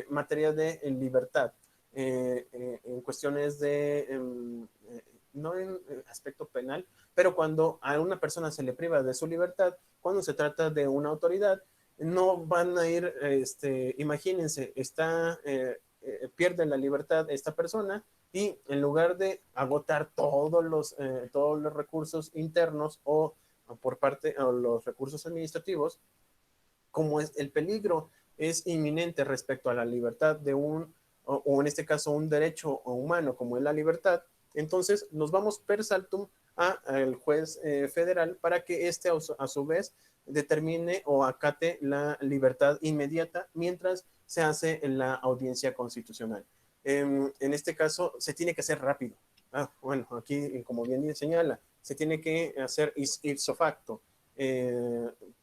materia de libertad, en cuestiones de, no en aspecto penal, pero cuando a una persona se le priva de su libertad, cuando se trata de una autoridad, no van a ir, imagínense, pierde la libertad esta persona y en lugar de agotar todos los recursos internos o por parte o los recursos administrativos, como es el peligro es inminente respecto a la libertad de o en este caso un derecho humano como es la libertad, entonces nos vamos per saltum al juez federal para que a su vez determine o acate la libertad inmediata mientras se hace en la audiencia constitucional. En este caso se tiene que hacer rápido. Bueno, aquí como bien señala, se tiene que hacer ipso facto.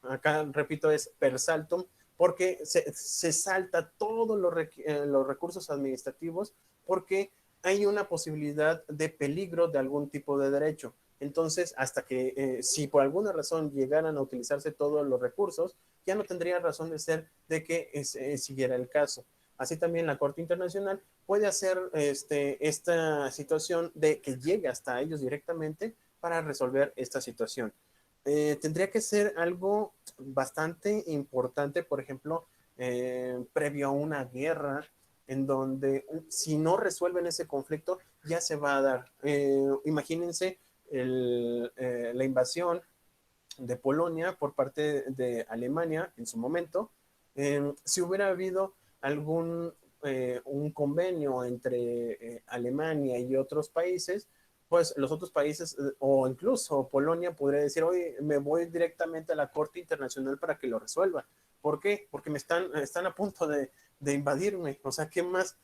Acá, repito, es per saltum, porque se salta todos los recursos administrativos porque hay una posibilidad de peligro de algún tipo de derecho. Entonces, hasta que si por alguna razón llegaran a utilizarse todos los recursos, ya no tendría razón de ser de que siguiera el caso. Así también la Corte Internacional puede hacer esta situación de que llegue hasta ellos directamente para resolver esta situación. Tendría que ser algo bastante importante, por ejemplo, previo a una guerra, en donde si no resuelven ese conflicto, ya se va a dar. Imagínense la invasión de Polonia por parte de Alemania en su momento. Si hubiera habido un convenio entre Alemania y otros países, pues los otros países o incluso Polonia podría decir, oye, me voy directamente a la Corte Internacional para que lo resuelva. ¿Por qué? Porque están a punto de invadirme. O sea, qué más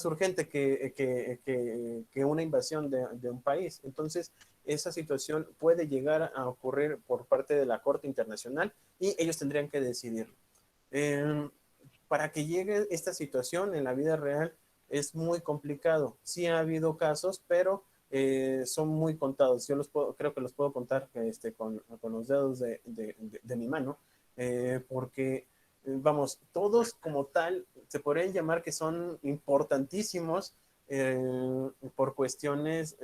urgente que una invasión de un país? Entonces, esa situación puede llegar a ocurrir por parte de la Corte Internacional y ellos tendrían que decidir. Eh, para que llegue esta situación en la vida real es muy complicado. Sí ha habido casos, pero son muy contados. Creo que los puedo contar con los dedos de mi mano, porque, vamos, todos como tal se podrían llamar que son importantísimos por cuestiones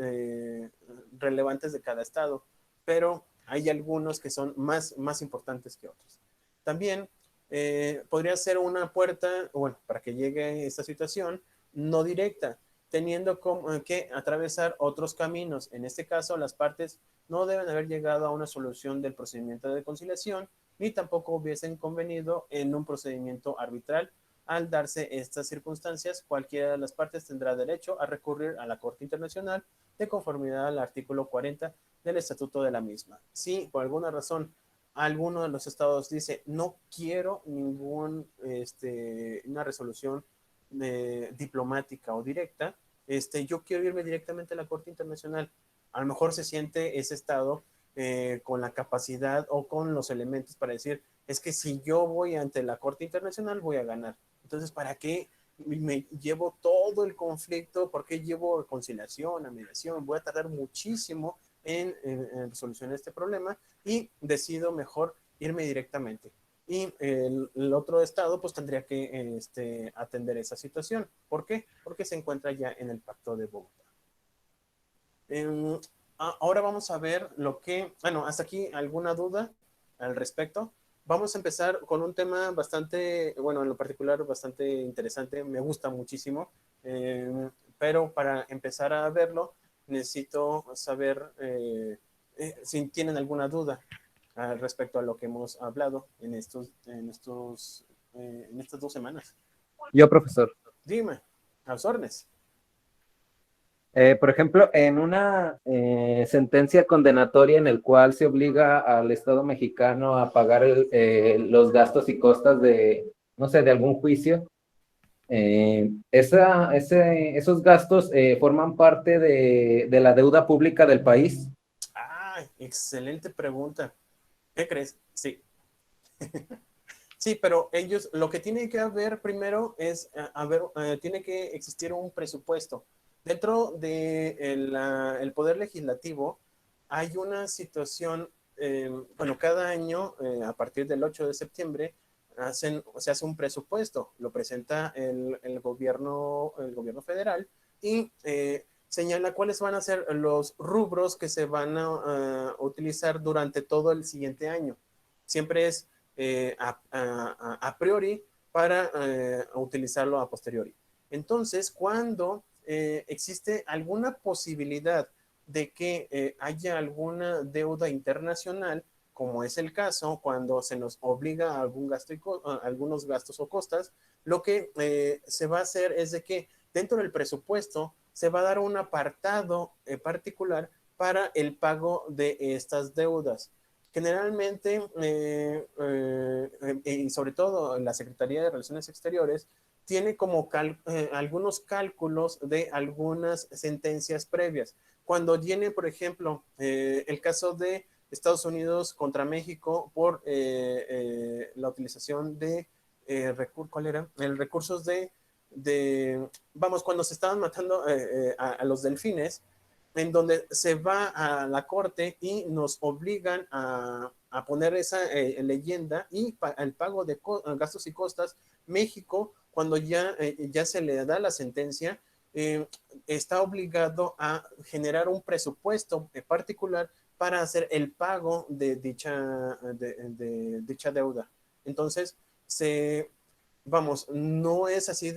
relevantes de cada estado, pero hay algunos que son más importantes que otros. También podría ser una puerta, bueno, para que llegue esta situación, no directa, teniendo que atravesar otros caminos. En este caso, las partes no deben haber llegado a una solución del procedimiento de conciliación, ni tampoco hubiesen convenido en un procedimiento arbitral. Al darse estas circunstancias, cualquiera de las partes tendrá derecho a recurrir a la Corte Internacional de conformidad al artículo 40 del Estatuto de la misma. Si por alguna razón alguno de los estados dice no quiero una resolución diplomática o directa, yo quiero irme directamente a la Corte Internacional. A lo mejor se siente ese estado con la capacidad o con los elementos para decir, es que si yo voy ante la Corte Internacional voy a ganar. Entonces, ¿para qué me llevo todo el conflicto? ¿Por qué llevo conciliación, a mediación? Voy a tardar muchísimo en solucionar este problema y decido mejor irme directamente. Y el otro estado pues tendría que atender esa situación. ¿Por qué? Porque se encuentra ya en el Pacto de Bogotá. Ahora vamos a ver bueno, hasta aquí alguna duda al respecto. Vamos a empezar con un tema bastante, bueno, en lo particular bastante interesante, me gusta muchísimo, pero para empezar a verlo necesito saber si tienen alguna duda respecto a lo que hemos hablado en estas 2 semanas. Yo, profesor. Dime, a los órdenes. Por ejemplo, en una sentencia condenatoria en el cual se obliga al Estado mexicano a pagar los gastos y costas de, no sé, de algún juicio, esos gastos forman parte de la deuda pública del país. Excelente pregunta. ¿Qué crees? Sí. Sí, pero ellos, lo que tiene que haber primero es, tiene que existir un presupuesto. Dentro de el Poder Legislativo hay una situación, bueno, cada año, a partir del 8 de septiembre, se hace un presupuesto, lo presenta el gobierno federal y señala cuáles van a ser los rubros que se van a utilizar durante todo el siguiente año. Siempre es a priori para utilizarlo a posteriori. Entonces, cuando existe alguna posibilidad de que haya alguna deuda internacional, como es el caso cuando se nos obliga a algunos gastos o costas, lo que se va a hacer es de que dentro del presupuesto se va a dar un apartado particular para el pago de estas deudas. Generalmente, y sobre todo la Secretaría de Relaciones Exteriores, tiene como algunos cálculos de algunas sentencias previas. Cuando viene, por ejemplo, el caso de Estados Unidos contra México por la utilización de ¿cuál era? Recursos vamos, cuando se estaban matando a los delfines, en donde se va a la corte y nos obligan a poner esa leyenda y el pago de gastos y costas. México, cuando ya se le da la sentencia, está obligado a generar un presupuesto particular para hacer el pago de dicha deuda. Entonces, vamos, no es así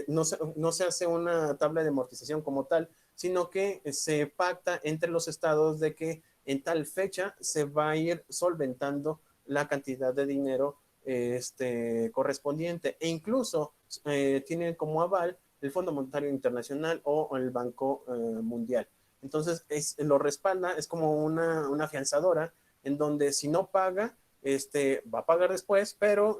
no se hace una tabla de amortización como tal, sino que se pacta entre los estados de que en tal fecha se va a ir solventando la cantidad de dinero correspondiente, e incluso tienen como aval el Fondo Monetario Internacional o el Banco Mundial. Entonces lo respalda, es como una afianzadora en donde si no paga, va a pagar después, pero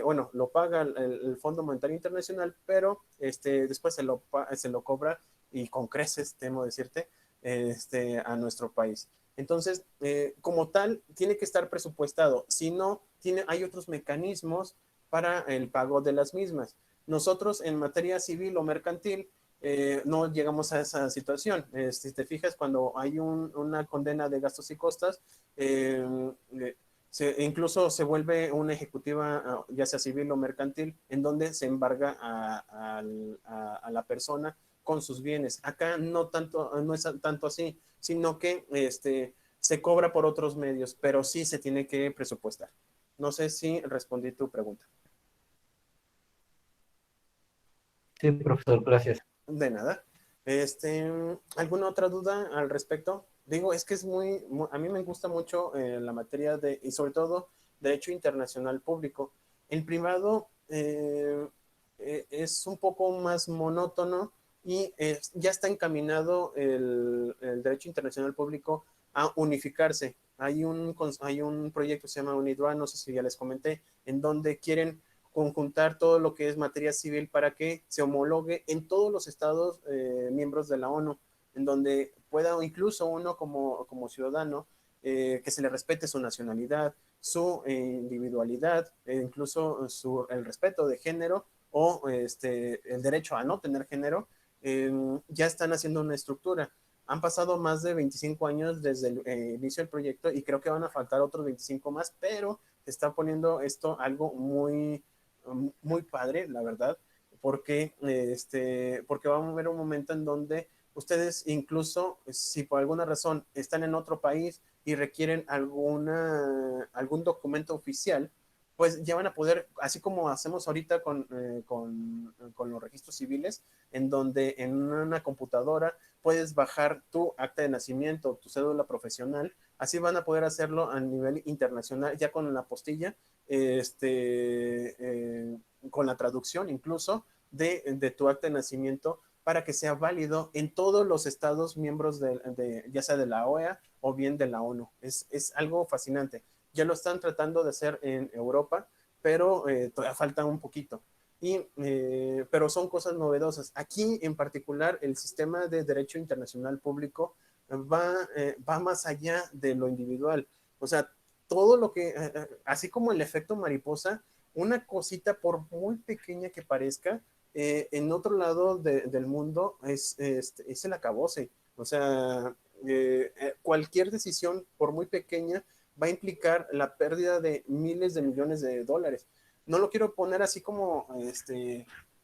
bueno, lo paga el Fondo Monetario Internacional, pero después se lo cobra y con creces, temo decirte, a nuestro país. Entonces, como tal, tiene que estar presupuestado. Si no, hay otros mecanismos para el pago de las mismas. Nosotros en materia civil o mercantil no llegamos a esa situación. Si te fijas, cuando hay una condena de gastos y costas, incluso se vuelve una ejecutiva, ya sea civil o mercantil, en donde se embarga a la persona con sus bienes. Acá no es tanto así, sino que se cobra por otros medios, pero sí se tiene que presupuestar. No sé si respondí tu pregunta. Sí, profesor, gracias. De nada. ¿Alguna otra duda al respecto? Digo, es que es a mí me gusta mucho la materia y sobre todo, Derecho Internacional Público. El privado es un poco más monótono y ya está encaminado el Derecho Internacional Público a unificarse. Hay un proyecto que se llama UNIDROIT, no sé si ya les comenté, en donde quieren conjuntar todo lo que es materia civil para que se homologue en todos los estados miembros de la ONU, en donde pueda incluso uno como ciudadano que se le respete su nacionalidad, su individualidad, incluso el respeto de género o el derecho a no tener género, ya están haciendo una estructura. Han pasado más de 25 años desde el inicio del proyecto y creo que van a faltar otros 25 más, pero está poniendo esto algo muy padre, la verdad, porque va a haber un momento en donde ustedes incluso, si por alguna razón están en otro país y requieren algún documento oficial, pues ya van a poder, así como hacemos ahorita con los registros civiles, en donde en una computadora puedes bajar tu acta de nacimiento, tu cédula profesional, así van a poder hacerlo a nivel internacional, ya con la apostilla, con la traducción incluso de tu acta de nacimiento para que sea válido en todos los estados miembros ya sea de la OEA o bien de la ONU. Es algo fascinante. Ya lo están tratando de hacer en Europa, pero todavía falta un poquito. Pero son cosas novedosas. Aquí en particular el sistema de derecho internacional público va más allá de lo individual. O sea, todo lo que, así como el efecto mariposa, una cosita, por muy pequeña que parezca, en otro lado del mundo es el acabose. O sea, cualquier decisión, por muy pequeña, va a implicar la pérdida de miles de millones de dólares. No lo quiero poner así como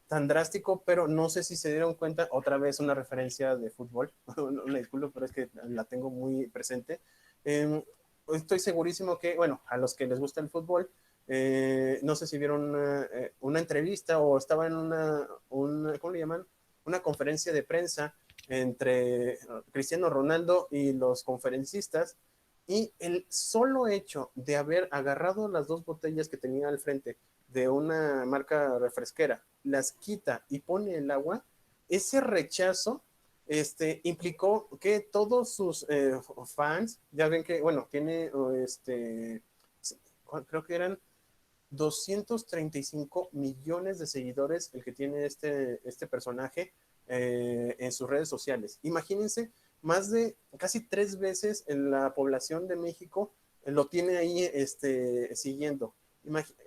tan drástico, pero no sé si se dieron cuenta, otra vez una referencia de fútbol, una disculpa, pero es que la tengo muy presente. Estoy segurísimo que, bueno, a los que les gusta el fútbol, no sé si vieron una entrevista o estaba en ¿cómo le llaman? Una conferencia de prensa entre Cristiano Ronaldo y los conferencistas, y el solo hecho de haber agarrado las dos botellas que tenía al frente de una marca refresquera, las quita y pone el agua, ese rechazo implicó que todos sus fans, ya ven que, bueno, tiene, creo que eran 235 millones de seguidores el que tiene este personaje en sus redes sociales. Imagínense, más de casi 3 veces en la población de México lo tiene ahí siguiendo.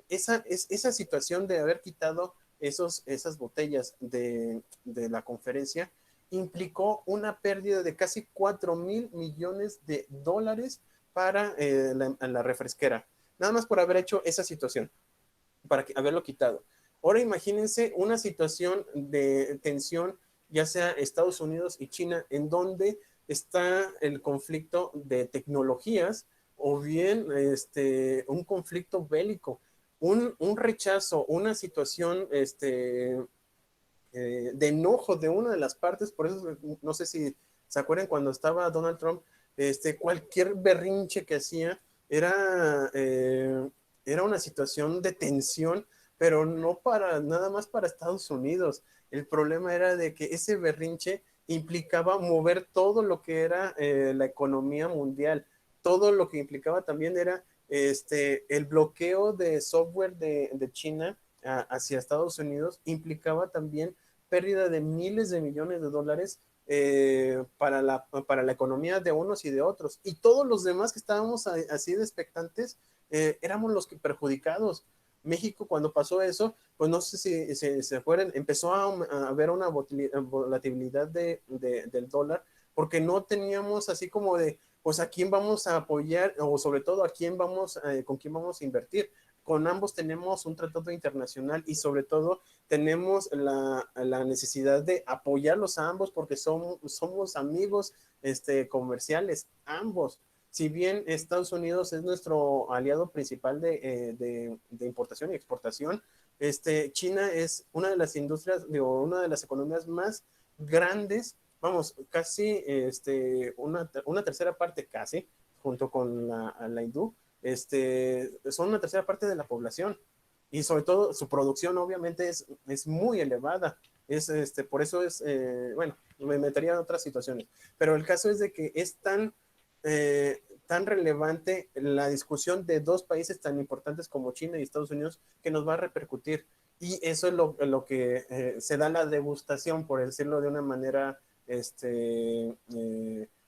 Esa situación de haber quitado esas botellas de la conferencia implicó una pérdida de casi 4,000 millones de dólares para la refresquera, nada más por haber hecho esa situación, para haberlo quitado. Ahora imagínense una situación de tensión, ya sea Estados Unidos y China, en donde está el conflicto de tecnologías o bien un conflicto bélico, un rechazo, una situación de enojo de una de las partes. Por eso no sé si se acuerdan cuando estaba Donald Trump, cualquier berrinche que hacía era una situación de tensión, pero no para nada más para Estados Unidos. El problema era de que ese berrinche implicaba mover todo lo que era la economía mundial. Todo lo que implicaba también era el bloqueo de software de China hacia Estados Unidos, implicaba también pérdida de miles de millones de dólares para la economía de unos y de otros. Y todos los demás que estábamos así de expectantes, éramos los que perjudicados. México, cuando pasó eso, pues no sé si se acuerdan, empezó a haber una volatilidad del dólar, porque no teníamos así como de, pues a quién vamos a apoyar, o sobre todo a quién con quién vamos a invertir. Con ambos tenemos un tratado internacional y sobre todo tenemos la necesidad de apoyarlos a ambos porque somos amigos comerciales, ambos. Si bien Estados Unidos es nuestro aliado principal de importación y exportación, China es una de las industrias, digo, una de las economías más grandes, vamos, casi una tercera parte casi, junto con la hindú, son una tercera parte de la población, y sobre todo su producción obviamente es muy elevada. Por eso bueno, me metería en otras situaciones, pero el caso es de que es tan relevante la discusión de dos países tan importantes como China y Estados Unidos, que nos va a repercutir. Y eso es lo que se da la degustación, por decirlo de una manera un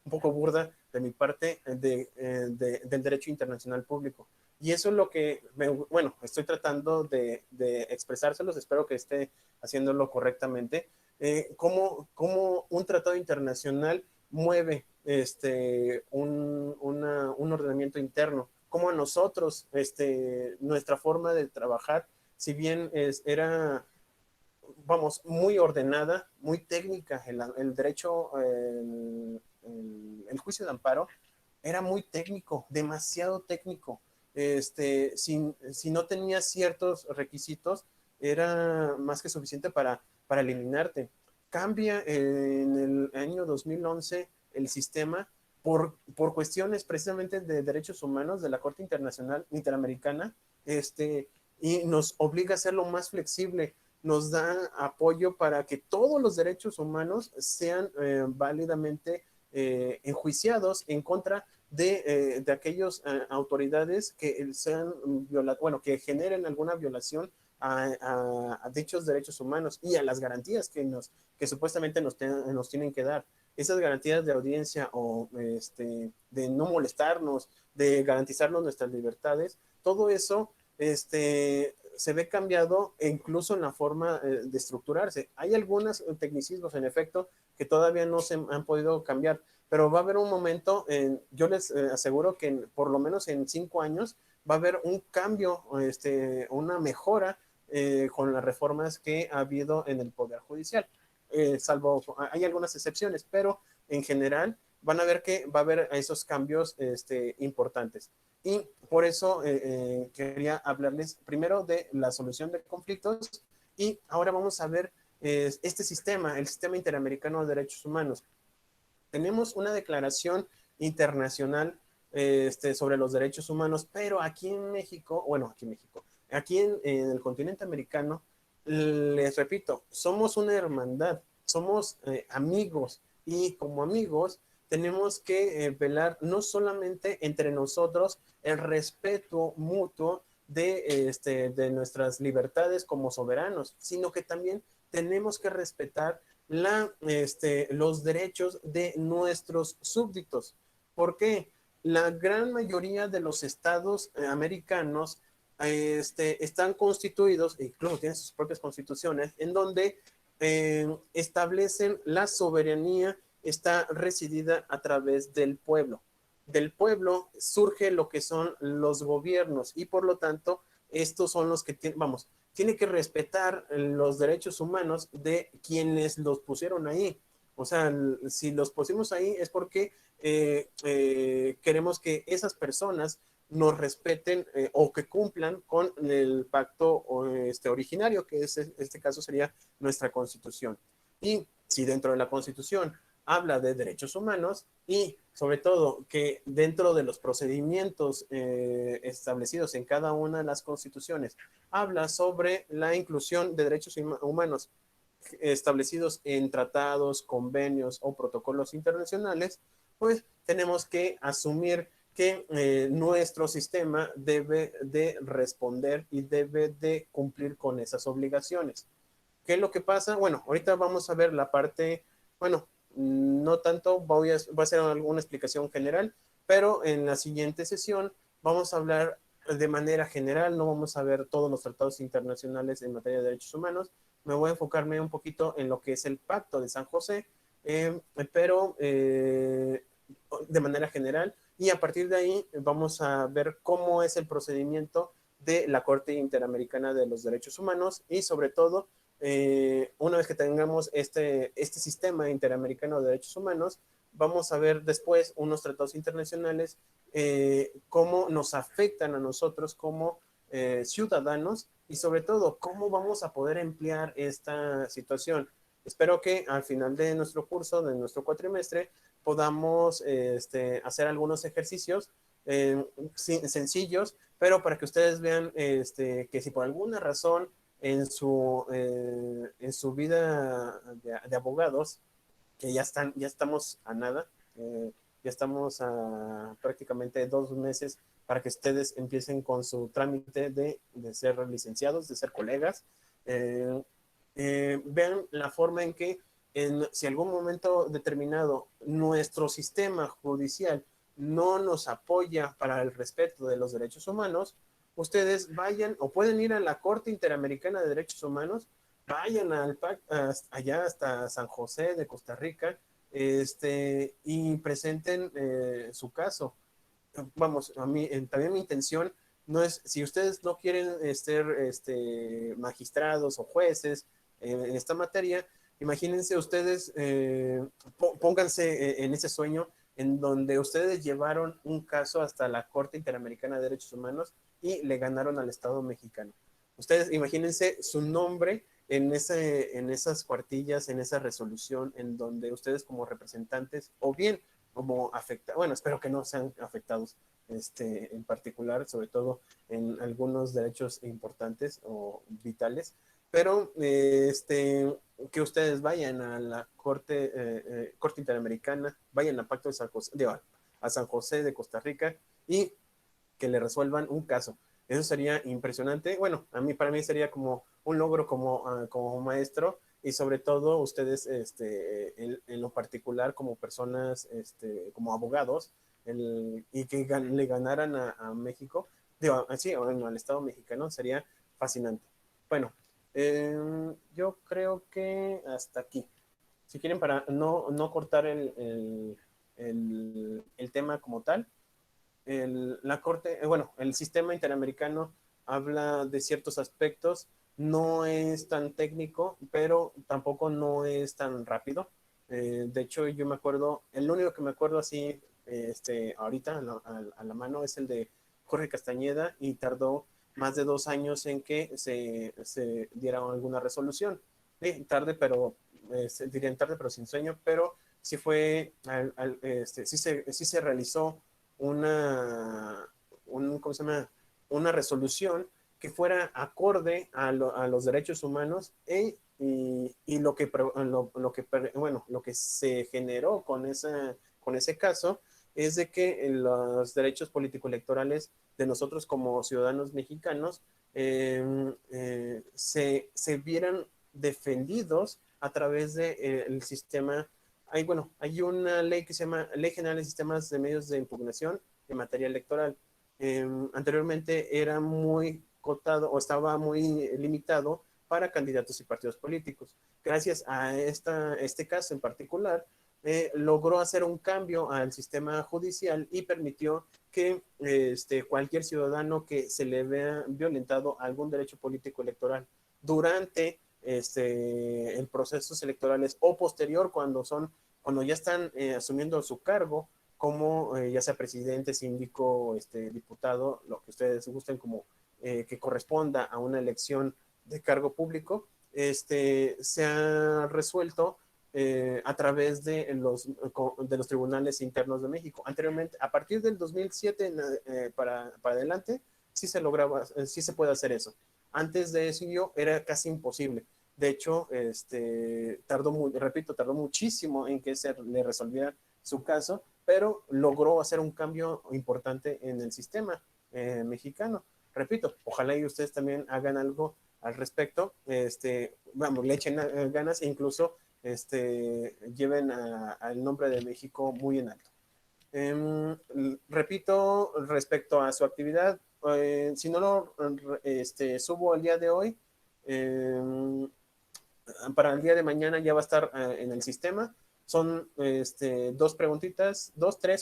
poco burda de mi parte, del derecho internacional público. Y eso es lo que, bueno, estoy tratando de expresárselos, espero que esté haciéndolo correctamente. Cómo un tratado internacional mueve un ordenamiento interno, cómo a nosotros, nuestra forma de trabajar, si bien era, vamos, muy ordenada, muy técnica, el derecho, juicio de amparo era muy técnico, demasiado técnico. Si no tenía ciertos requisitos, era más que suficiente para eliminarte. Cambia en el año 2011 el sistema por cuestiones precisamente de derechos humanos de la Corte Internacional Interamericana, y nos obliga a hacerlo más flexible, nos da apoyo para que todos los derechos humanos sean válidamente enjuiciados en contra de aquellas autoridades que sean bueno, que generen alguna violación a dichos derechos humanos y a las garantías que supuestamente nos tienen que dar. Esas garantías de audiencia o de no molestarnos, de garantizarnos nuestras libertades, todo eso se ve cambiado e incluso en la forma de estructurarse. Hay algunos tecnicismos, en efecto, que todavía no se han podido cambiar, pero va a haber un momento, yo les aseguro que por lo menos en 5 años va a haber un cambio, una mejora con las reformas que ha habido en el Poder Judicial. Salvo, hay algunas excepciones, pero en general van a ver que va a haber esos cambios importantes. Y por eso quería hablarles primero de la solución de conflictos y ahora vamos a ver este sistema, el Sistema Interamericano de Derechos Humanos. Tenemos una declaración internacional sobre los derechos humanos, pero aquí en México, aquí en el continente americano, les repito, somos una hermandad, somos amigos y como amigos tenemos que velar no solamente entre nosotros el respeto mutuo de nuestras libertades como soberanos, sino que también tenemos que respetar los derechos de nuestros súbditos. ¿Por qué? La gran mayoría de los estados americanos están constituidos, incluso tienen sus propias constituciones, en donde establecen la soberanía está residida a través del pueblo. Del pueblo surge lo que son los gobiernos y por lo tanto estos son los que tiene que respetar los derechos humanos de quienes los pusieron ahí. O sea, si los pusimos ahí es porque queremos que esas personas nos respeten o que cumplan con el pacto originario, que es, en este caso sería nuestra constitución. Y si dentro de la constitución habla de derechos humanos y sobre todo que dentro de los procedimientos establecidos en cada una de las constituciones habla sobre la inclusión de derechos humanos establecidos en tratados, convenios o protocolos internacionales, pues tenemos que asumir que nuestro sistema debe de responder y debe de cumplir con esas obligaciones. ¿Qué es lo que pasa? Bueno, ahorita vamos a ver la parte, bueno, no tanto, voy a hacer alguna explicación general, pero en la siguiente sesión vamos a hablar de manera general, no vamos a ver todos los tratados internacionales en materia de derechos humanos, me voy a enfocarme un poquito en lo que es el Pacto de San José, pero de manera general, y a partir de ahí vamos a ver cómo es el procedimiento de la Corte Interamericana de los Derechos Humanos y sobre todo una vez que tengamos este sistema interamericano de derechos humanos, vamos a ver después unos tratados internacionales, cómo nos afectan a nosotros como ciudadanos y sobre todo cómo vamos a poder emplear esta situación. Espero que al final de nuestro curso, de nuestro cuatrimestre, podamos hacer algunos ejercicios sencillos, pero para que ustedes vean que si por alguna razón en su vida de abogados, que ya estamos a nada, ya estamos a prácticamente 2 meses para que ustedes empiecen con su trámite de ser licenciados, de ser colegas. Vean la forma en que si algún momento determinado nuestro sistema judicial no nos apoya para el respeto de los derechos humanos, ustedes vayan o pueden ir a la Corte Interamericana de Derechos Humanos, vayan allá hasta San José de Costa Rica, y presenten su caso. Vamos, también mi intención no es, si ustedes no quieren ser magistrados o jueces en esta materia, imagínense ustedes, pónganse en ese sueño en donde ustedes llevaron un caso hasta la Corte Interamericana de Derechos Humanos y le ganaron al Estado mexicano. Ustedes imagínense su nombre en esas cuartillas, en esa resolución, en donde ustedes como representantes, o bien como afectados, bueno, espero que no sean afectados en particular, sobre todo en algunos derechos importantes o vitales, pero que ustedes vayan a la Corte Interamericana, vayan al Pacto de San José, a San José de Costa Rica y que le resuelvan un caso. Eso sería impresionante. Bueno, para mí sería como un logro como maestro y sobre todo ustedes en lo particular como personas, como abogados, y que le ganaran a México, sí, bueno, al Estado mexicano, sería fascinante. Bueno, yo creo que hasta aquí. Si quieren, para no cortar el tema como tal, la Corte, bueno, el sistema interamericano habla de ciertos aspectos, no es tan técnico, pero tampoco no es tan rápido. De hecho, yo me acuerdo, el único que me acuerdo así, ahorita a la mano es el de Jorge Castañeda y tardó más de 2 años en que se diera alguna resolución. Tarde, pero dirían tarde, pero sin sueño, pero sí fue, sí se realizó una, ¿cómo se llama? Una resolución que fuera acorde a los derechos humanos y lo que se generó con ese caso es de que los derechos político-electorales de nosotros como ciudadanos mexicanos se vieran defendidos a través del sistema. Hay una ley que se llama Ley General de Sistemas de Medios de Impugnación en materia electoral. Anteriormente era muy cotado o estaba muy limitado para candidatos y partidos políticos. Gracias a este caso en particular, logró hacer un cambio al sistema judicial y permitió que cualquier ciudadano que se le vea violentado algún derecho político electoral durante el procesos electorales o posterior cuando ya están asumiendo su cargo como ya sea presidente, síndico, diputado, lo que ustedes gusten como que corresponda a una elección de cargo público, se ha resuelto a través de los tribunales internos de México. Anteriormente, a partir del 2007 para adelante, sí se lograba, sí se puede hacer eso. Antes de eso era casi imposible. De hecho, tardó muchísimo en que se le resolviera su caso, pero logró hacer un cambio importante en el sistema mexicano. Repito, ojalá y ustedes también hagan algo al respecto, vamos, le echen ganas e incluso lleven al nombre de México muy en alto. Repito, respecto a su actividad, si no lo subo el día de hoy, para el día de mañana ya va a estar en el sistema. Son tres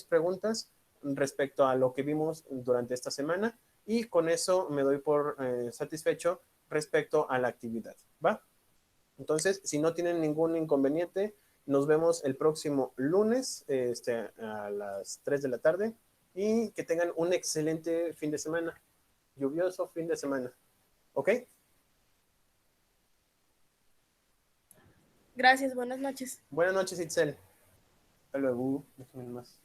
preguntas respecto a lo que vimos durante esta semana y con eso me doy por satisfecho respecto a la actividad. ¿Va? Entonces, si no tienen ningún inconveniente, nos vemos el próximo lunes a las 3 de la tarde y que tengan un excelente fin de semana. Lluvioso fin de semana. ¿Ok? Gracias, buenas noches. Buenas noches, Itzel. Hasta luego. Déjame más.